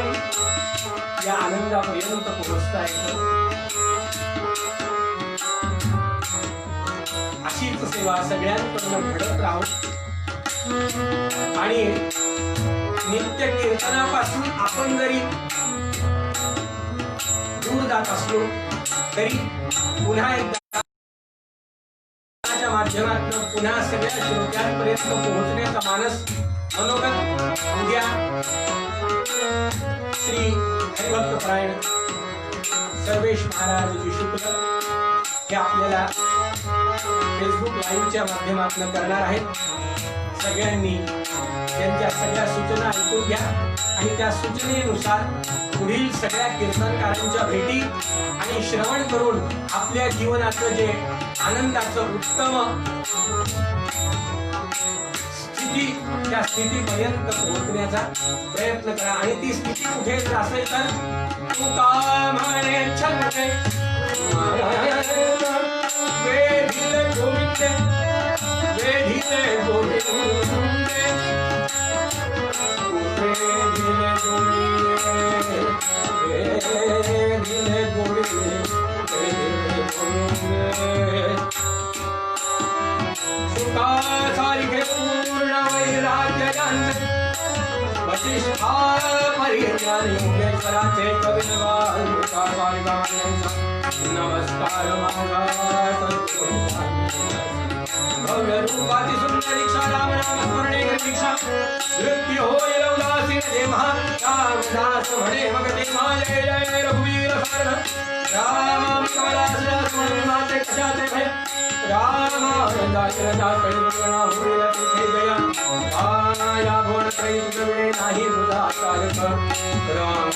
या आनंदापर्यंत पोहोचता येतं. अशीच सेवा सगळ्यांकडून घडत राहू आणि नित्य कीर्तनापासून आपण जरी दूर जात असलो तरी पुन्हा एकदा माध्यमातून पुन्हा सगळ्या श्रोत्यांपर्यंत पोहोचण्याचा मानस मनोगत उद्या श्री हरिभक्तपरायण सर्वेश महाराज जी शुक्ल हे आपल्याला फेसबुक लाईव्हच्या माध्यमातून करणार आहेत. सगळ्यांनी त्यांच्या सगळ्या सूचना ऐकून घ्या आणि त्या सूचनेनुसार पुढील सगळ्या कीर्तनकारांच्या भेटी आणि श्रवण करून आपल्या जीवनाचं जे आनंदाचं उत्तम स्थिती त्या स्थितीपर्यंत पोहोचण्याचा प्रयत्न करा. आणि ती स्थिती कुठे असेल तर तुका म्हणे छंदे वेढीले गोविंदे वेढीले गोविंदे वेढीले गोविंदे वेढीले गोविंदे वेढीले गोविंदे सुखा सारिखे पूर्ण वैराग्य जानते वशिष्ठा परिज्ञानी मुखेश्वराचे कविनवाल नमस्कार भव्य रूपाची सुंदर दीक्षा राम नाम स्मरणे दीक्षा नृत्य होय उदासीन देवा रामदास म्हणे मग ते माले जय रघुवीर हर राम कमलास म्हणून माते कशाचे भय रामानंदाचे दासना होईल तिथे जया आया भोर त्रैगुणे नाही तुझा कारक राम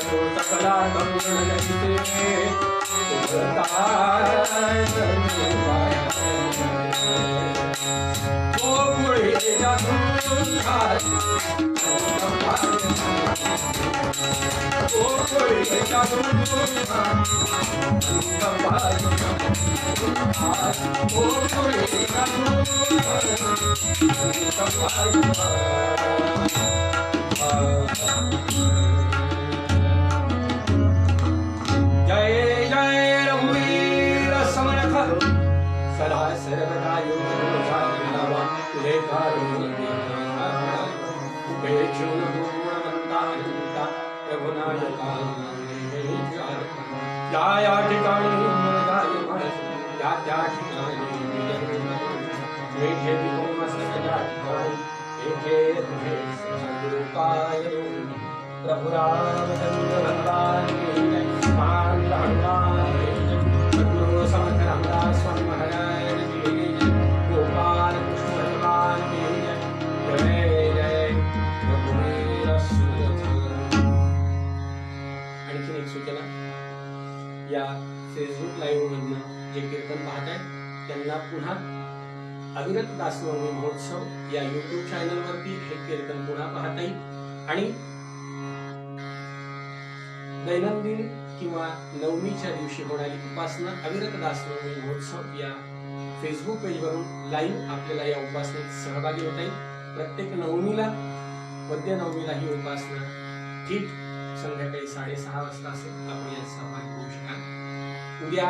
तो सकला करुण नहिते जय जय रघुवीर समर्थ सदा सर्वदा योग साधना तुझे कारुण्य या ठिकाणी त्या ठिकाणी मेघे विकोमसया ठिकाणी एके तुझे सद्रूपाय प्रभु रामचंद्र भगवान की जय मान हनुमान सद्गुरु समर्थ रामदास स्वामी महाराज की जय गोपाल कृष्ण भगवान की जय जय जय रघुवीर सुरथ. आणखी एक सूचना, या फेसबुक लाईव्ह मधनं जे कीर्तन पाहत आहेत त्यांना पुन्हा अविरत दासनवमी महोत्सव या युट्यूब चॅनल वरती हे कीर्तन पुन्हा पाहता येईल. आणि दैनंदिन किंवा नवमीच्या दिवशी होणारी उपासना अविरत दासनवमी महोत्सव या फेसबुक पेजवरून लाईव्ह आपल्याला या उपासनेत सहभागी होता येईल. प्रत्येक नवमीला मध्य नवमीला ही उपासना ठीक संध्याकाळी 6:30 वाजता असेल. आपण यात सहभागी होऊ शकाल. उद्या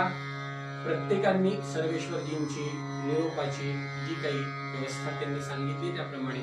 प्रत्येकांनी सर्वेश्वरजींची निरोपाची जी काही व्यवस्था त्यांनी सांगितली त्याप्रमाणे